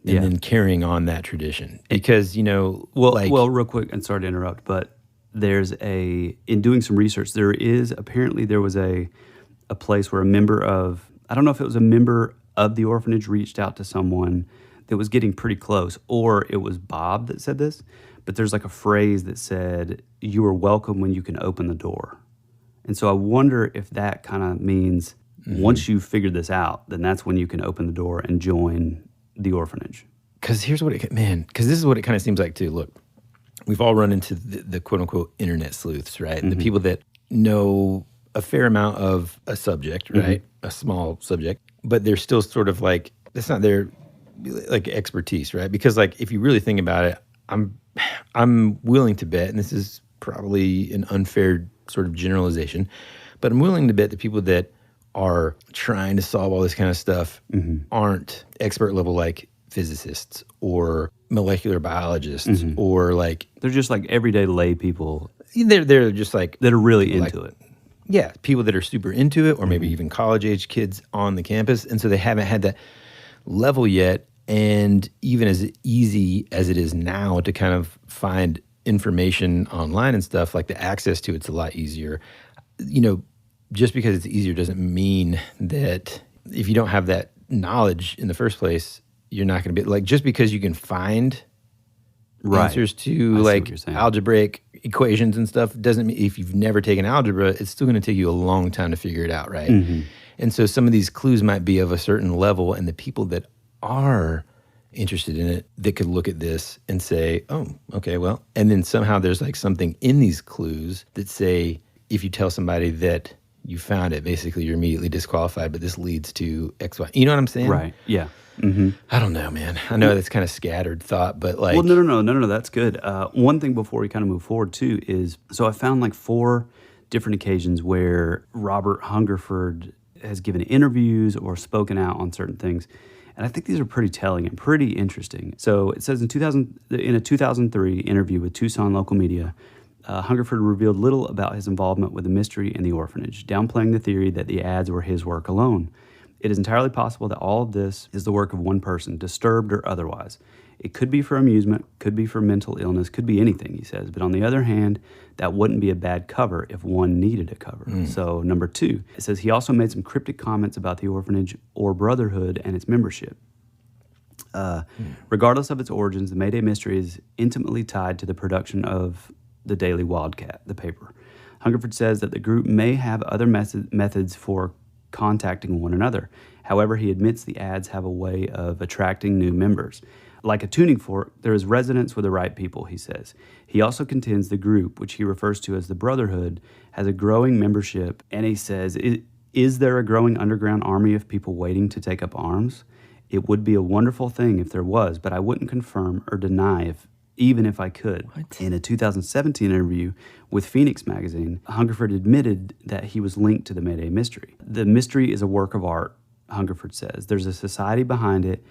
then carrying on that tradition. Because, well, real quick, and sorry to interrupt, but in doing some research, there was a place where a member of, I don't know if it was a member of the orphanage reached out to someone that was getting pretty close, or it was Bob that said this, but there's like a phrase that said, "You are welcome when you can open the door." And so I wonder if that kind of means once you've figured this out, then that's when you can open the door and join the orphanage. Because this is what it kind of seems like too. Look, we've all run into the quote unquote internet sleuths, right? The people that know a fair amount of a subject, right? A small subject, but they're still sort of like, that's not their like expertise, right? Because like, if you really think about it, I'm willing to bet, and this is probably an unfair sort of generalization, but I'm willing to bet the people that are trying to solve all this kind of stuff aren't expert level like physicists or molecular biologists or like, they're just like everyday lay people. They're just like that are really into it. Yeah, people that are super into it, or maybe even college age kids on the campus, and so they haven't had that level yet. And even as easy as it is now to kind of find information online and stuff, like the access to it's a lot easier. Just because it's easier doesn't mean that if you don't have that knowledge in the first place, you're not going to be like, just because you can find answers to like algebraic equations and stuff doesn't mean, if you've never taken algebra, it's still going to take you a long time to figure it out, right? And so some of these clues might be of a certain level, and the people that are interested in it that could look at this and say, oh, okay, well, and then somehow there's like something in these clues that say, if you tell somebody that you found it, basically you're immediately disqualified, but this leads to X, Y. You know what I'm saying? Right. Yeah. Mm-hmm. I don't know, man. I know that's kind of scattered thought, but like... Well, no, that's good. One thing before we kind of move forward, too, is, so I found like 4 different occasions where Robert Hungerford has given interviews or spoken out on certain things. And I think these are pretty telling and pretty interesting. So it says in a 2003 interview with Tucson local media, Hungerford revealed little about his involvement with the mystery in the orphanage, downplaying the theory that the ads were his work alone. It is entirely possible that all of this is the work of one person, disturbed or otherwise. It could be for amusement, could be for mental illness, could be anything, he says. But on the other hand, that wouldn't be a bad cover if one needed a cover. So number 2, it says he also made some cryptic comments about the orphanage or brotherhood and its membership. Regardless of its origins, the MayDay mystery is intimately tied to the production of the Daily Wildcat, the paper. Hungerford says that the group may have other methods for contacting one another. However, he admits the ads have a way of attracting new members. Like a tuning fork, there is resonance with the right people, he says. He also contends the group, which he refers to as the Brotherhood, has a growing membership, and he says, is there a growing underground army of people waiting to take up arms? It would be a wonderful thing if there was, but I wouldn't confirm or deny even if I could. What? In a 2017 interview with Phoenix magazine, Hungerford admitted that he was linked to the MayDay mystery. The mystery is a work of art, Hungerford says. There's a society behind it,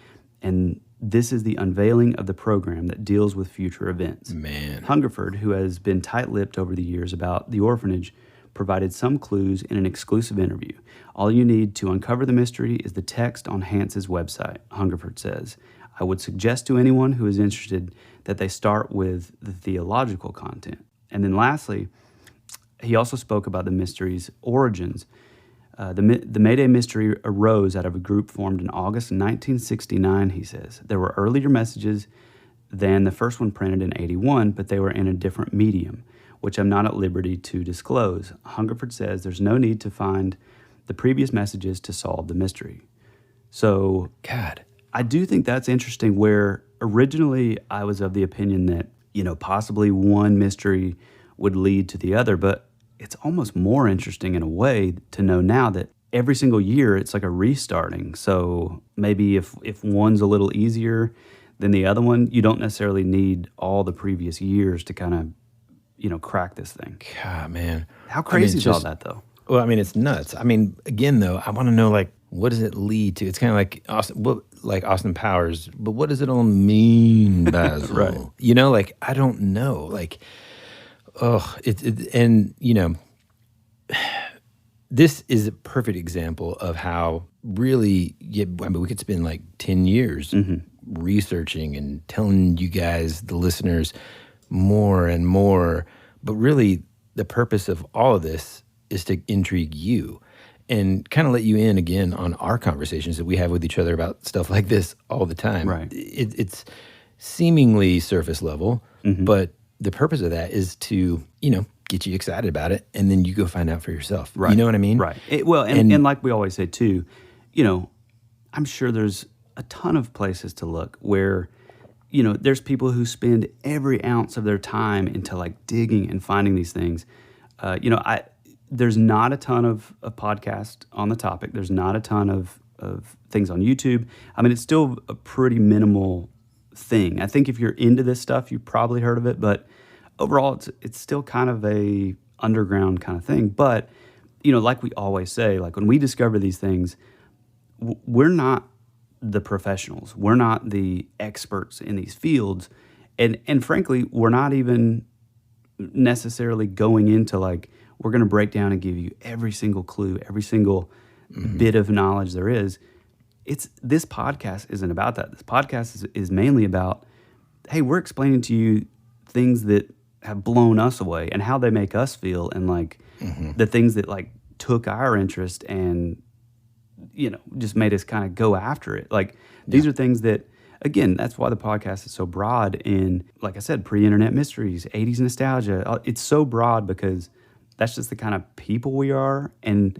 and this is the unveiling of the program that deals with future events. Man. Hungerford, who has been tight-lipped over the years about the orphanage, provided some clues in an exclusive interview. All you need to uncover the mystery is the text on Hance's website, Hungerford says. I would suggest to anyone who is interested that they start with the theological content. And then lastly, he also spoke about the mystery's origins. The MayDay mystery arose out of a group formed in August 1969, he says. There were earlier messages than the first one printed in 81, but they were in a different medium, which I'm not at liberty to disclose. Hungerford says there's no need to find the previous messages to solve the mystery. So, God, I do think that's interesting, where originally I was of the opinion that, possibly one mystery would lead to the other, but it's almost more interesting in a way to know now that every single year it's like a restarting. So maybe if one's a little easier than the other one, you don't necessarily need all the previous years to kind of, crack this thing. God, man. How crazy is all that, though? Well, I mean, it's nuts. I mean, again, though, I want to know, like, what does it lead to? It's kind of like Austin Powers, but what does it all mean, Basil? Right. I don't know. This is a perfect example of how really, we could spend like 10 years researching and telling you guys, the listeners, more and more. But really, the purpose of all of this is to intrigue you and kind of let you in again on our conversations that we have with each other about stuff like this all the time. Right. It's seemingly surface level, but the purpose of that is to, get you excited about it, and then you go find out for yourself. Right. You know what I mean? Right. And like we always say too, I'm sure there's a ton of places to look where, there's people who spend every ounce of their time into like digging and finding these things. There's not a ton of podcasts on the topic. There's not a ton of things on YouTube. I mean, it's still a pretty minimal thing. I think if you're into this stuff, you've probably heard of it, but overall, it's still kind of a underground kind of thing. But, like we always say, like when we discover these things, we're not the professionals. We're not the experts in these fields. And frankly, we're not even necessarily going into like, we're going to break down and give you every single clue, every single bit of knowledge there is. This podcast isn't about that. This podcast is mainly about, hey, we're explaining to you things that have blown us away and how they make us feel, and like the things that like took our interest and just made us kind of go after it. Like these are things that, again, that's why the podcast is so broad. In, like I said, pre-internet mysteries, 80s nostalgia. It's so broad because that's just the kind of people we are. And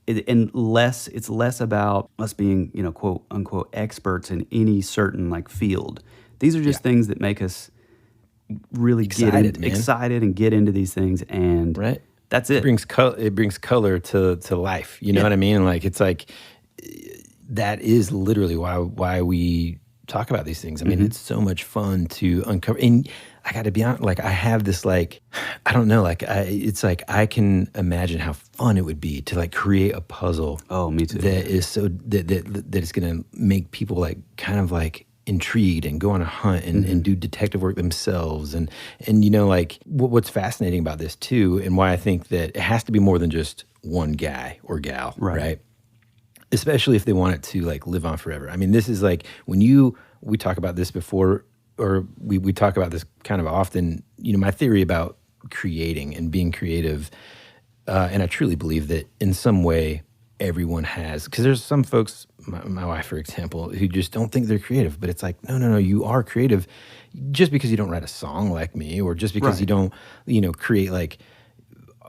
it's less about us being, quote unquote experts in any certain like field. These are just things that make us really excited and get into these things, and Right. that's it. It brings color to life. You know what I mean? Like, it's like, that is literally why we talk about these things. I mean, it's so much fun to uncover. And I got to be honest, like, I have this, like, I don't know, like, it's like I can imagine how fun it would be to like create a puzzle. Oh, me too. That is so that is going to make people like kind of like intrigued and go on a hunt and do detective work themselves. And like what's fascinating about this too, and why I think that it has to be more than just one guy or gal, right? Especially if they want it to like live on forever. I mean, this is like we talk about this before, or we talk about this kind of often, my theory about creating and being creative. And I truly believe that in some way everyone has, because there's some folks, my wife, for example, who just don't think they're creative, but it's like, no, you are creative just because you don't write a song like me, or just because you don't, create like,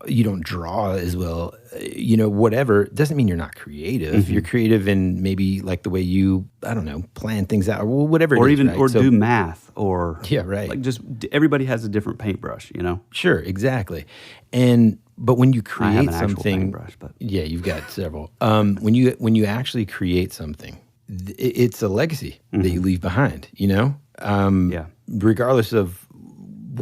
you don't draw as well, whatever, doesn't mean you're not creative. You're creative in maybe like the way you, I don't know, plan things out, or whatever. Or it is, even, right? or do math, or like just everybody has a different paintbrush, Sure, exactly. But when you create I have an actual something, paintbrush, but you've got several. When you actually create something, it's a legacy that you leave behind. Regardless of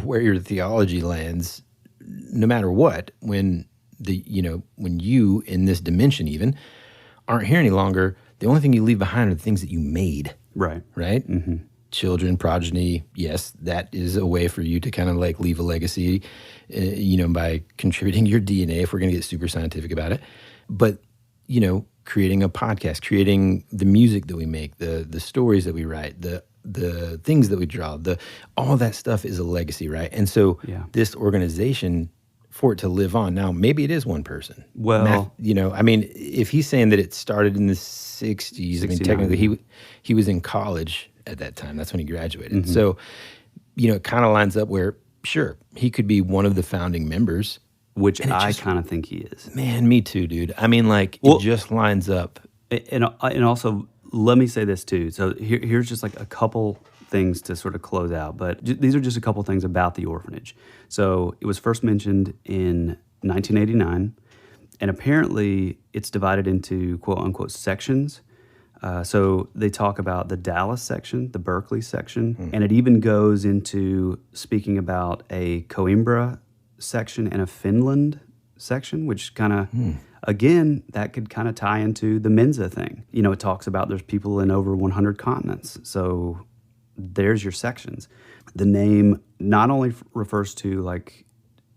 where your theology lands, no matter what, when you in this dimension even aren't here any longer, the only thing you leave behind are the things that you made. Right. Children, progeny, yes, that is a way for you to kind of like leave a legacy, by contributing your DNA, if we're going to get super scientific about it. But, creating a podcast, creating the music that we make, the stories that we write, the things that we draw, all that stuff is a legacy, right? And so this organization, for it to live on, now maybe it is one person. Well, I mean, if he's saying that it started in the 60s, I mean, technically he was in college at that time. That's when he graduated. So, it kind of lines up where, sure, he could be one of the founding members. Which I kind of think he is. Man, me too, dude. I mean, like, it just lines up. And also, let me say this too. So here's just like a couple things to sort of close out. But these are just a couple things about the orphanage. So it was first mentioned in 1989. And apparently it's divided into quote unquote sections. So they talk about the Dallas section, the Berkeley section, and it even goes into speaking about a Coimbra section and a Finland section, which kind of, again, that could kind of tie into the Mensa thing. It talks about there's people in over 100 continents. So there's your sections. The name not only refers to like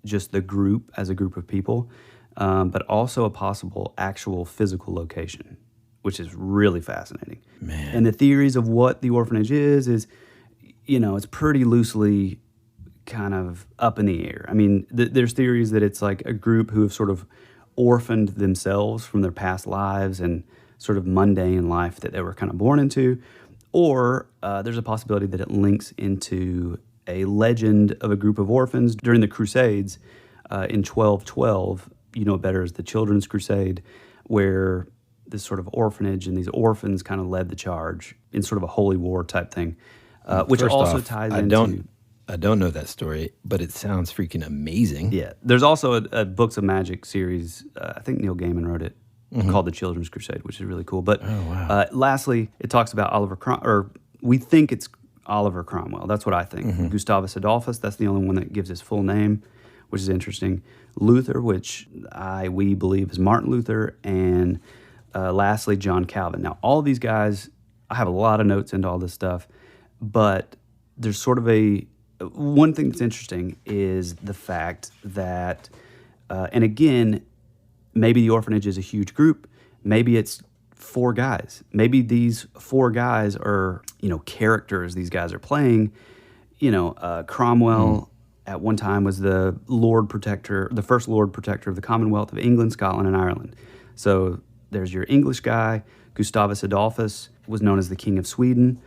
just the group as a group of people, but also a possible actual physical location, which is really fascinating. Man. And the theories of what the orphanage is, it's pretty loosely kind of up in the air. I mean, there's theories that it's like a group who have sort of orphaned themselves from their past lives and sort of mundane life that they were kind of born into, or there's a possibility that it links into a legend of a group of orphans during the Crusades in 1212. You know it better as the Children's Crusade, where this sort of orphanage and these orphans kind of led the charge in sort of a holy war type thing, which First also off, ties into... I don't know that story, but it sounds freaking amazing. Yeah. There's also a Books of Magic series, I think Neil Gaiman wrote it, called The Children's Crusade, which is really cool. But lastly, it talks about we think it's Oliver Cromwell. That's what I think. Gustavus Adolphus, that's the only one that gives his full name, which is interesting. Luther, which we believe is Martin Luther, and lastly, John Calvin. Now, all of these guys, I have a lot of notes into all this stuff, but there's sort of one thing that's interesting is the fact that, and again, maybe the orphanage is a huge group. Maybe it's 4 guys. Maybe these 4 guys are, characters these guys are playing. Cromwell at one time was the first Lord Protector of the Commonwealth of England, Scotland, and Ireland. So there's your English guy. Gustavus Adolphus was known as the King of Sweden.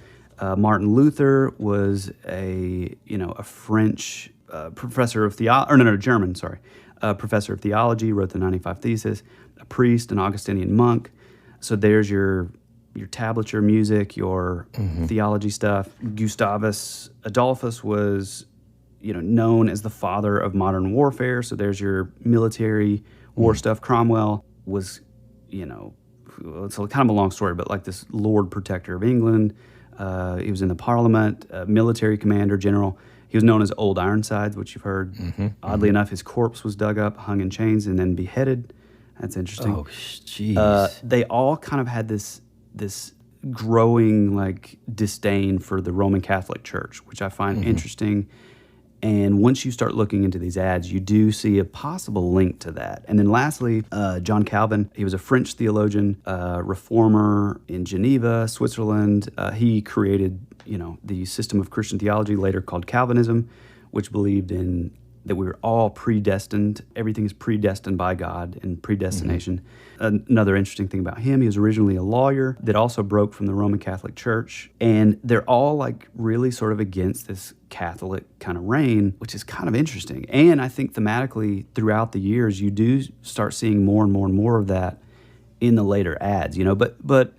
Martin Luther was a French professor of German, sorry, a professor of theology, wrote the 95 Thesis, a priest, an Augustinian monk. So there's your tablature music, your theology stuff. Gustavus Adolphus was, known as the father of modern warfare. So there's your military war stuff. Cromwell was, it's kind of a long story, but like this Lord Protector of England. He was in the Parliament, military commander, general. He was known as Old Ironsides, which you've heard. Oddly enough, his corpse was dug up, hung in chains, and then beheaded. That's interesting. Oh, jeez. They all kind of had this growing like disdain for the Roman Catholic Church, which I find interesting. And once you start looking into these ads, you do see a possible link to that. And then lastly, John Calvin, he was a French theologian, reformer in Geneva, Switzerland. He created, the system of Christian theology later called Calvinism, which believed in that we were all predestined. Everything is predestined by God and predestination. Another interesting thing about him, he was originally a lawyer that also broke from the Roman Catholic Church. And they're all like really sort of against this Catholic kind of reign, which is kind of interesting. And I think thematically throughout the years, you do start seeing more and more and more of that in the later ads, but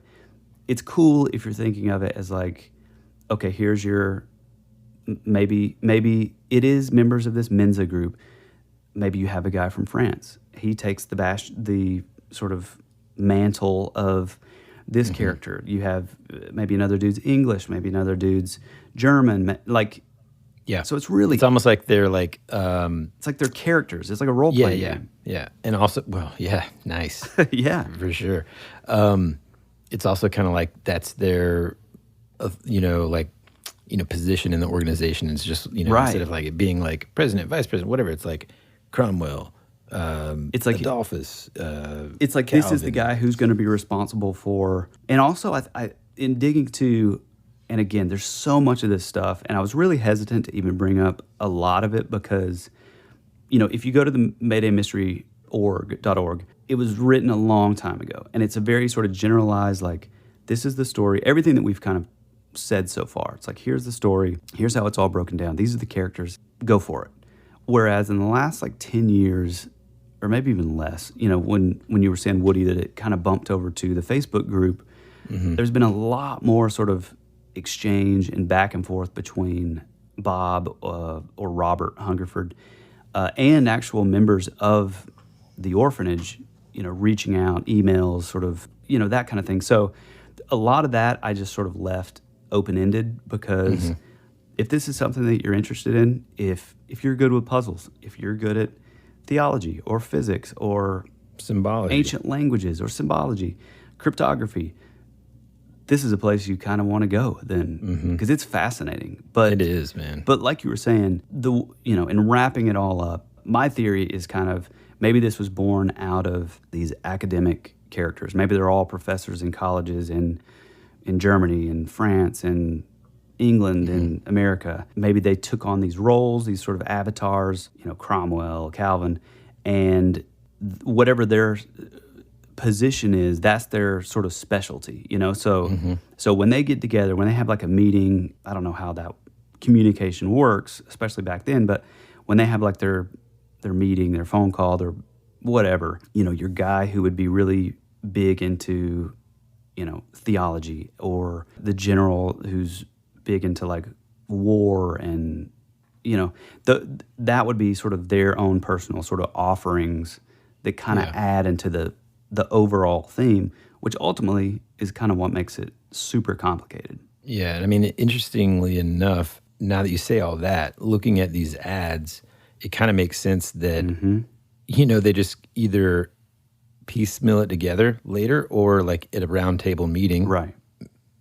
it's cool if you're thinking of it as like, okay, here's your, maybe it is members of this Mensa group. Maybe you have a guy from France. He takes the sort of mantle of this character. You have maybe another dude's English, maybe another dude's German. Yeah. So it's really, it's almost like they're like, it's like they're characters. It's like a role playing game. Yeah. And also, nice. Yeah, for sure. It's also kind of like that's their, position in the organization. It's just, right. Instead of like it being like president, vice president, whatever, it's like Cromwell, it's like Adolphus. It's like Calvin. This is the guy who's going to be responsible for, and also I in digging to, and again, there's so much of this stuff, and I was really hesitant to even bring up a lot of it because, if you go to the MayDayMystery.org, it was written a long time ago, and it's a very sort of generalized, like, this is the story, everything that we've kind of said so far. It's like, here's the story, here's how it's all broken down, these are the characters, go for it. Whereas in the last like 10 years, or maybe even less, when you were saying, Woody, that it kind of bumped over to the Facebook group, there's been a lot more sort of exchange and back and forth between Bob or Robert Hungerford and actual members of the orphanage, reaching out, emails, sort of, that kind of thing. So a lot of that I just sort of left open-ended because if this is something that you're interested in, if you're good with puzzles, if you're good at theology or physics or symbology, ancient languages or symbology, cryptography, this is a place you kind of want to go then because it's fascinating. But it is, man. But like you were saying, in wrapping it all up, my theory is kind of maybe this was born out of these academic characters. Maybe they're all professors in colleges in Germany and France and England and America. Maybe they took on these roles, these sort of avatars, Cromwell, Calvin, and whatever their position is, that's their sort of specialty, So when they get together, when they have like a meeting, I don't know how that communication works, especially back then, but when they have like their meeting, their phone call, their whatever, your guy who would be really big into, theology, or the general who's big into like war and, that would be sort of their own personal sort of offerings that kind of add into the overall theme, which ultimately is kind of what makes it super complicated. Yeah, and I mean, interestingly enough, now that you say all that, looking at these ads, it kind of makes sense that, they just either piecemeal it together later or like at a round table meeting. Right.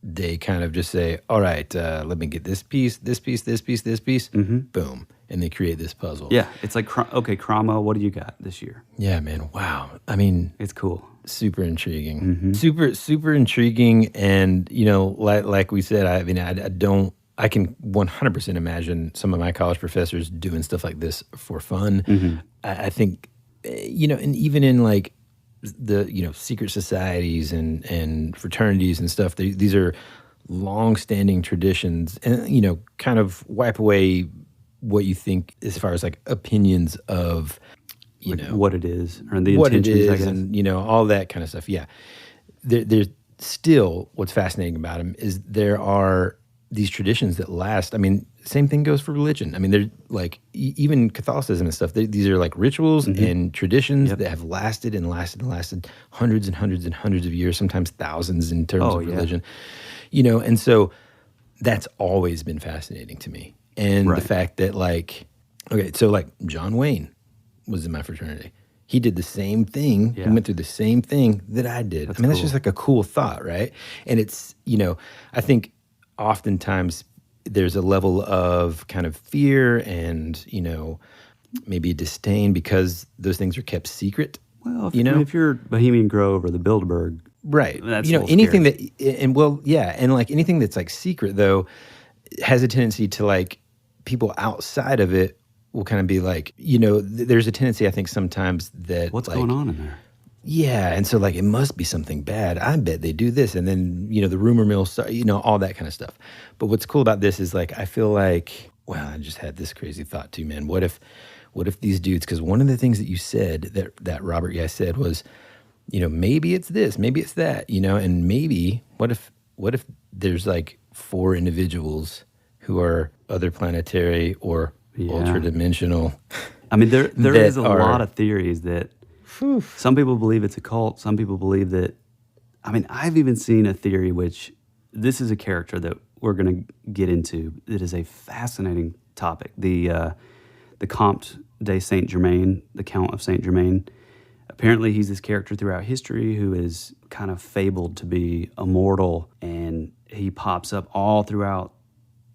They kind of just say, all right, let me get this piece, this piece, this piece, this piece, boom. And they create this puzzle. Yeah, it's like, okay, Cromwell, what do you got this year? Yeah, man, wow. I mean, it's cool. Super intriguing. Super intriguing. And, like we said, I can 100% imagine some of my college professors doing stuff like this for fun. I think, and even in like the, secret societies and fraternities and stuff, these are long-standing traditions and, kind of wipe away what you think as far as like opinions of you like know, what it is or the what it intentions, I is guess. and, you know, all that kind of stuff. Yeah. There's still what's fascinating about them is there are these traditions that last. I mean, same thing goes for religion. I mean, they're like even Catholicism and stuff. These are like rituals and traditions that have lasted and lasted and lasted hundreds and hundreds and hundreds of years, sometimes thousands in terms of religion. You know, and so that's always been fascinating to me. And the fact that like, okay, so like John Wayne was in my fraternity. He did the same thing. He went through the same thing that I did. That's I mean, that's cool. just like a cool thought, right? And it's, you know, I think oftentimes there's a level of kind of fear and, you know, maybe disdain because those things are kept secret. Well, you know, if you're Bohemian Grove or the Bilderberg, right? That's you know, anything that, and well, yeah, and like anything that's like secret though has a tendency to like people outside of it will kind of be like, you know, there's a tendency I think sometimes that what's like, going on in there? Yeah, and so like it must be something bad. I bet they do this, and then you know the rumor mill start, you know, all that kind of stuff. But what's cool about this is like I feel like, well, I just had this crazy thought too, man. What if these dudes? Because one of the things that you said that Robert guy said was, you know, maybe it's this, maybe it's that, you know, and maybe what if there's like 4 individuals who are other planetary or ultra dimensional. I mean, there is a lot of theories that some people believe it's a cult. Some people believe that. I mean, I've even seen a theory which this is a character that we're going to get into. It is a fascinating topic. The Comte de Saint Germain, the Count of Saint Germain. Apparently, he's this character throughout history who is kind of fabled to be immortal, and he pops up all throughout.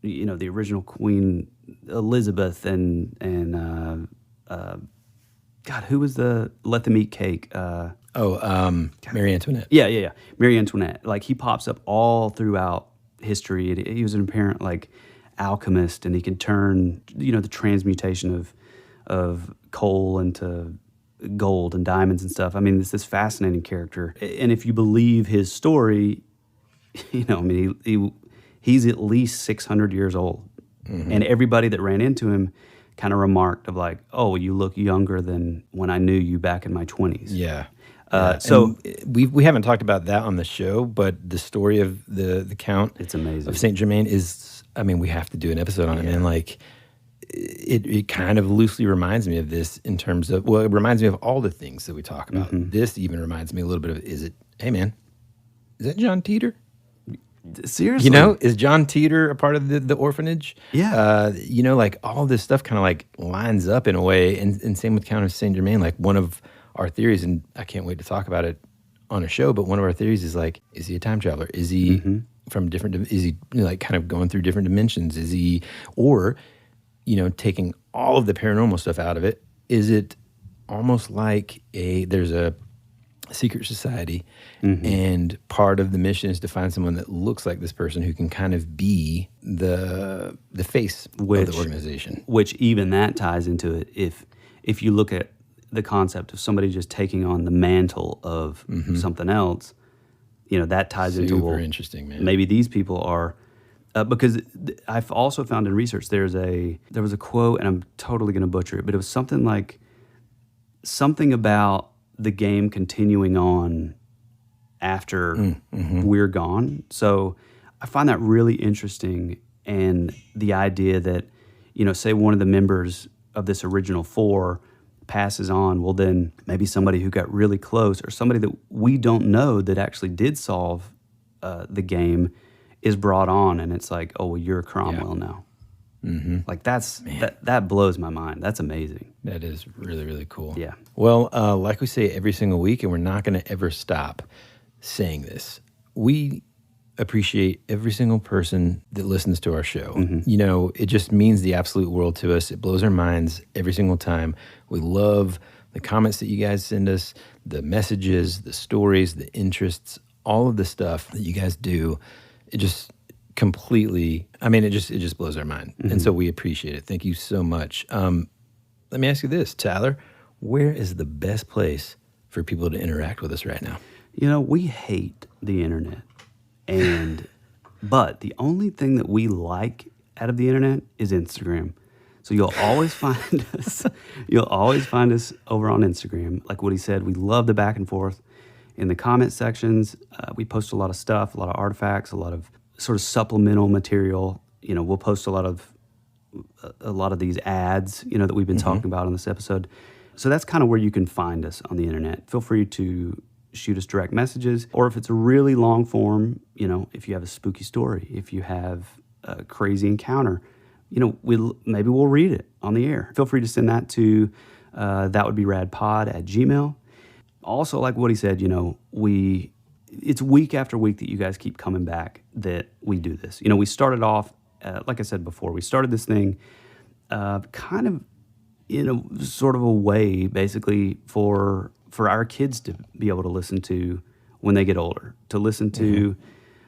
You know, the original Queen Elizabeth and God, who was the Let Them Eat Cake? Marie Antoinette. Yeah. Marie Antoinette. Like he pops up all throughout history. He was an apparent like alchemist, and he can turn, you know, the transmutation of coal into gold and diamonds and stuff. I mean, it's this fascinating character. And if you believe his story, you know, I mean, he's at least 600 years old. And everybody that ran into him kind of remarked of like, oh, you look younger than when I knew you back in my 20s. Yeah. So we haven't talked about that on the show, but the story of the Count it's amazing. of Saint Germain is, I mean, we have to do an episode on it, man. Like, it kind of loosely reminds me of this in terms of, well, it reminds me of all the things that we talk about. This even reminds me a little bit of, hey man, is that John Teeter? Seriously, You know, is John Teeter a part of the orphanage? Yeah. You know, like all this stuff kind of like lines up in a way, and same with Count of Saint Germain. Like one of our theories, and I can't wait to talk about it on a show, but one of our theories is like, is he a time traveler? Is he from different, is he, you know, like kind of going through different dimensions? Is he, or, you know, taking all of the paranormal stuff out of it, is it almost like there's a secret society, and part of the mission is to find someone that looks like this person who can kind of be the face of the organization. Which even that ties into it. If you look at the concept of somebody just taking on the mantle of something else, you know, that ties into, well, interesting, man. Maybe these people are, because I've also found in research there was a quote, and I'm totally going to butcher it, but it was something like something about the game continuing on after we're gone. So I find that really interesting, and the idea that, you know, say one of the members of this original 4 passes on, well then maybe somebody who got really close or somebody that we don't know that actually did solve the game is brought on, and it's like, oh, well, you're Cromwell now. Like that blows my mind. That's amazing. That is really, really cool. Yeah. Well, like we say every single week, and we're not going to ever stop saying this, we appreciate every single person that listens to our show. You know, it just means the absolute world to us. It blows our minds every single time. We love the comments that you guys send us, the messages, the stories, the interests, all of the stuff that you guys do. It just completely, I mean, it just blows our mind. And so we appreciate it. Thank you so much. Let me ask you this, Tyler, where is the best place for people to interact with us right now? You know, we hate the internet, but the only thing that we like out of the internet is Instagram. So you'll always find us. You'll always find us over on Instagram. Like Woody said, we love the back and forth in the comment sections. We post a lot of stuff, a lot of artifacts, a lot of sort of supplemental material. You know, we'll post a lot of these ads, you know, that we've been talking about on this episode. So that's kind of where you can find us on the internet. Feel free to shoot us direct messages, or if it's a really long form, you know, if you have a spooky story, if you have a crazy encounter, you know, maybe we'll read it on the air. Feel free to send that to thatwouldberadpod@gmail.com. Also, like Woody said, you know, it's week after week that you guys keep coming back that we do this. You know, we started off, like I said before, we started this thing kind of in a sort of a way, basically, for our kids to be able to listen to when they get older, to listen to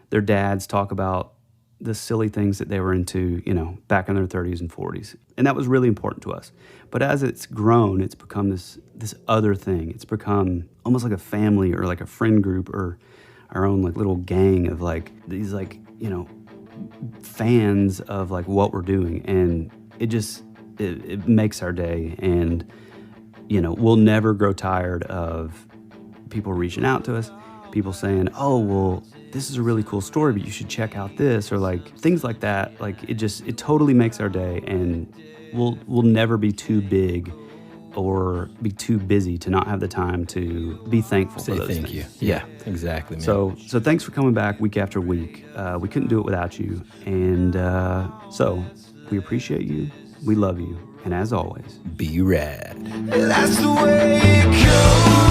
their dads talk about the silly things that they were into, you know, back in their 30s and 40s. And that was really important to us. But as it's grown, it's become this other thing. It's become almost like a family or like a friend group or our own like little gang of like these like, you know, fans of like what we're doing. And it makes our day. And, you know, we'll never grow tired of people reaching out to us, people saying, oh, well, this is a really cool story, but you should check out this, or like things like that. Like it totally makes our day, and we'll never be too big or be too busy to not have the time to be thankful for those things. You. Yeah, exactly, man. So thanks for coming back week after week. We couldn't do it without you. And so we appreciate you. We love you. And as always, be rad. That's the way it goes.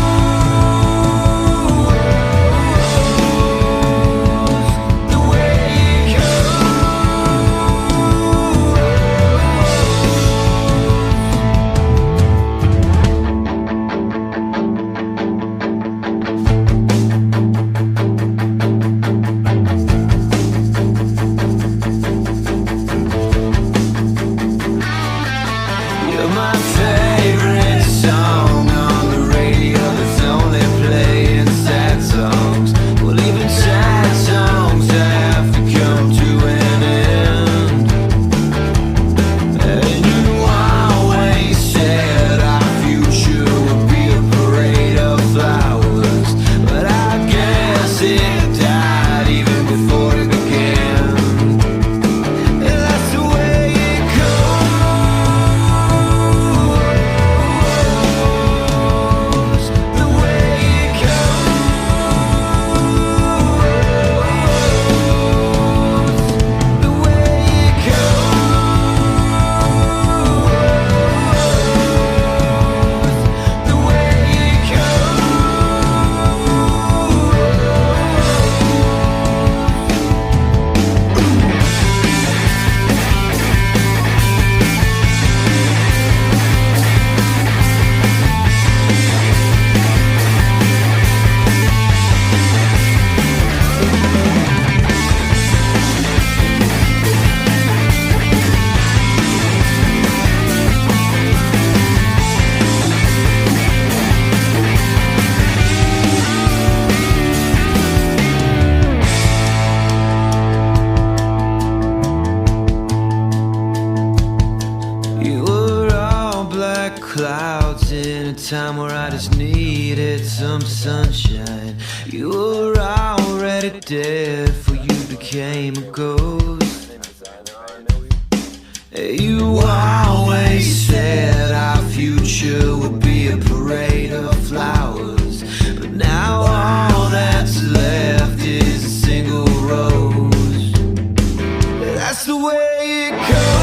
Clouds in a time where I just needed some sunshine. You were already dead, for you became a ghost. You always said our future would be a parade of flowers, but now all that's left is a single rose. That's the way it goes.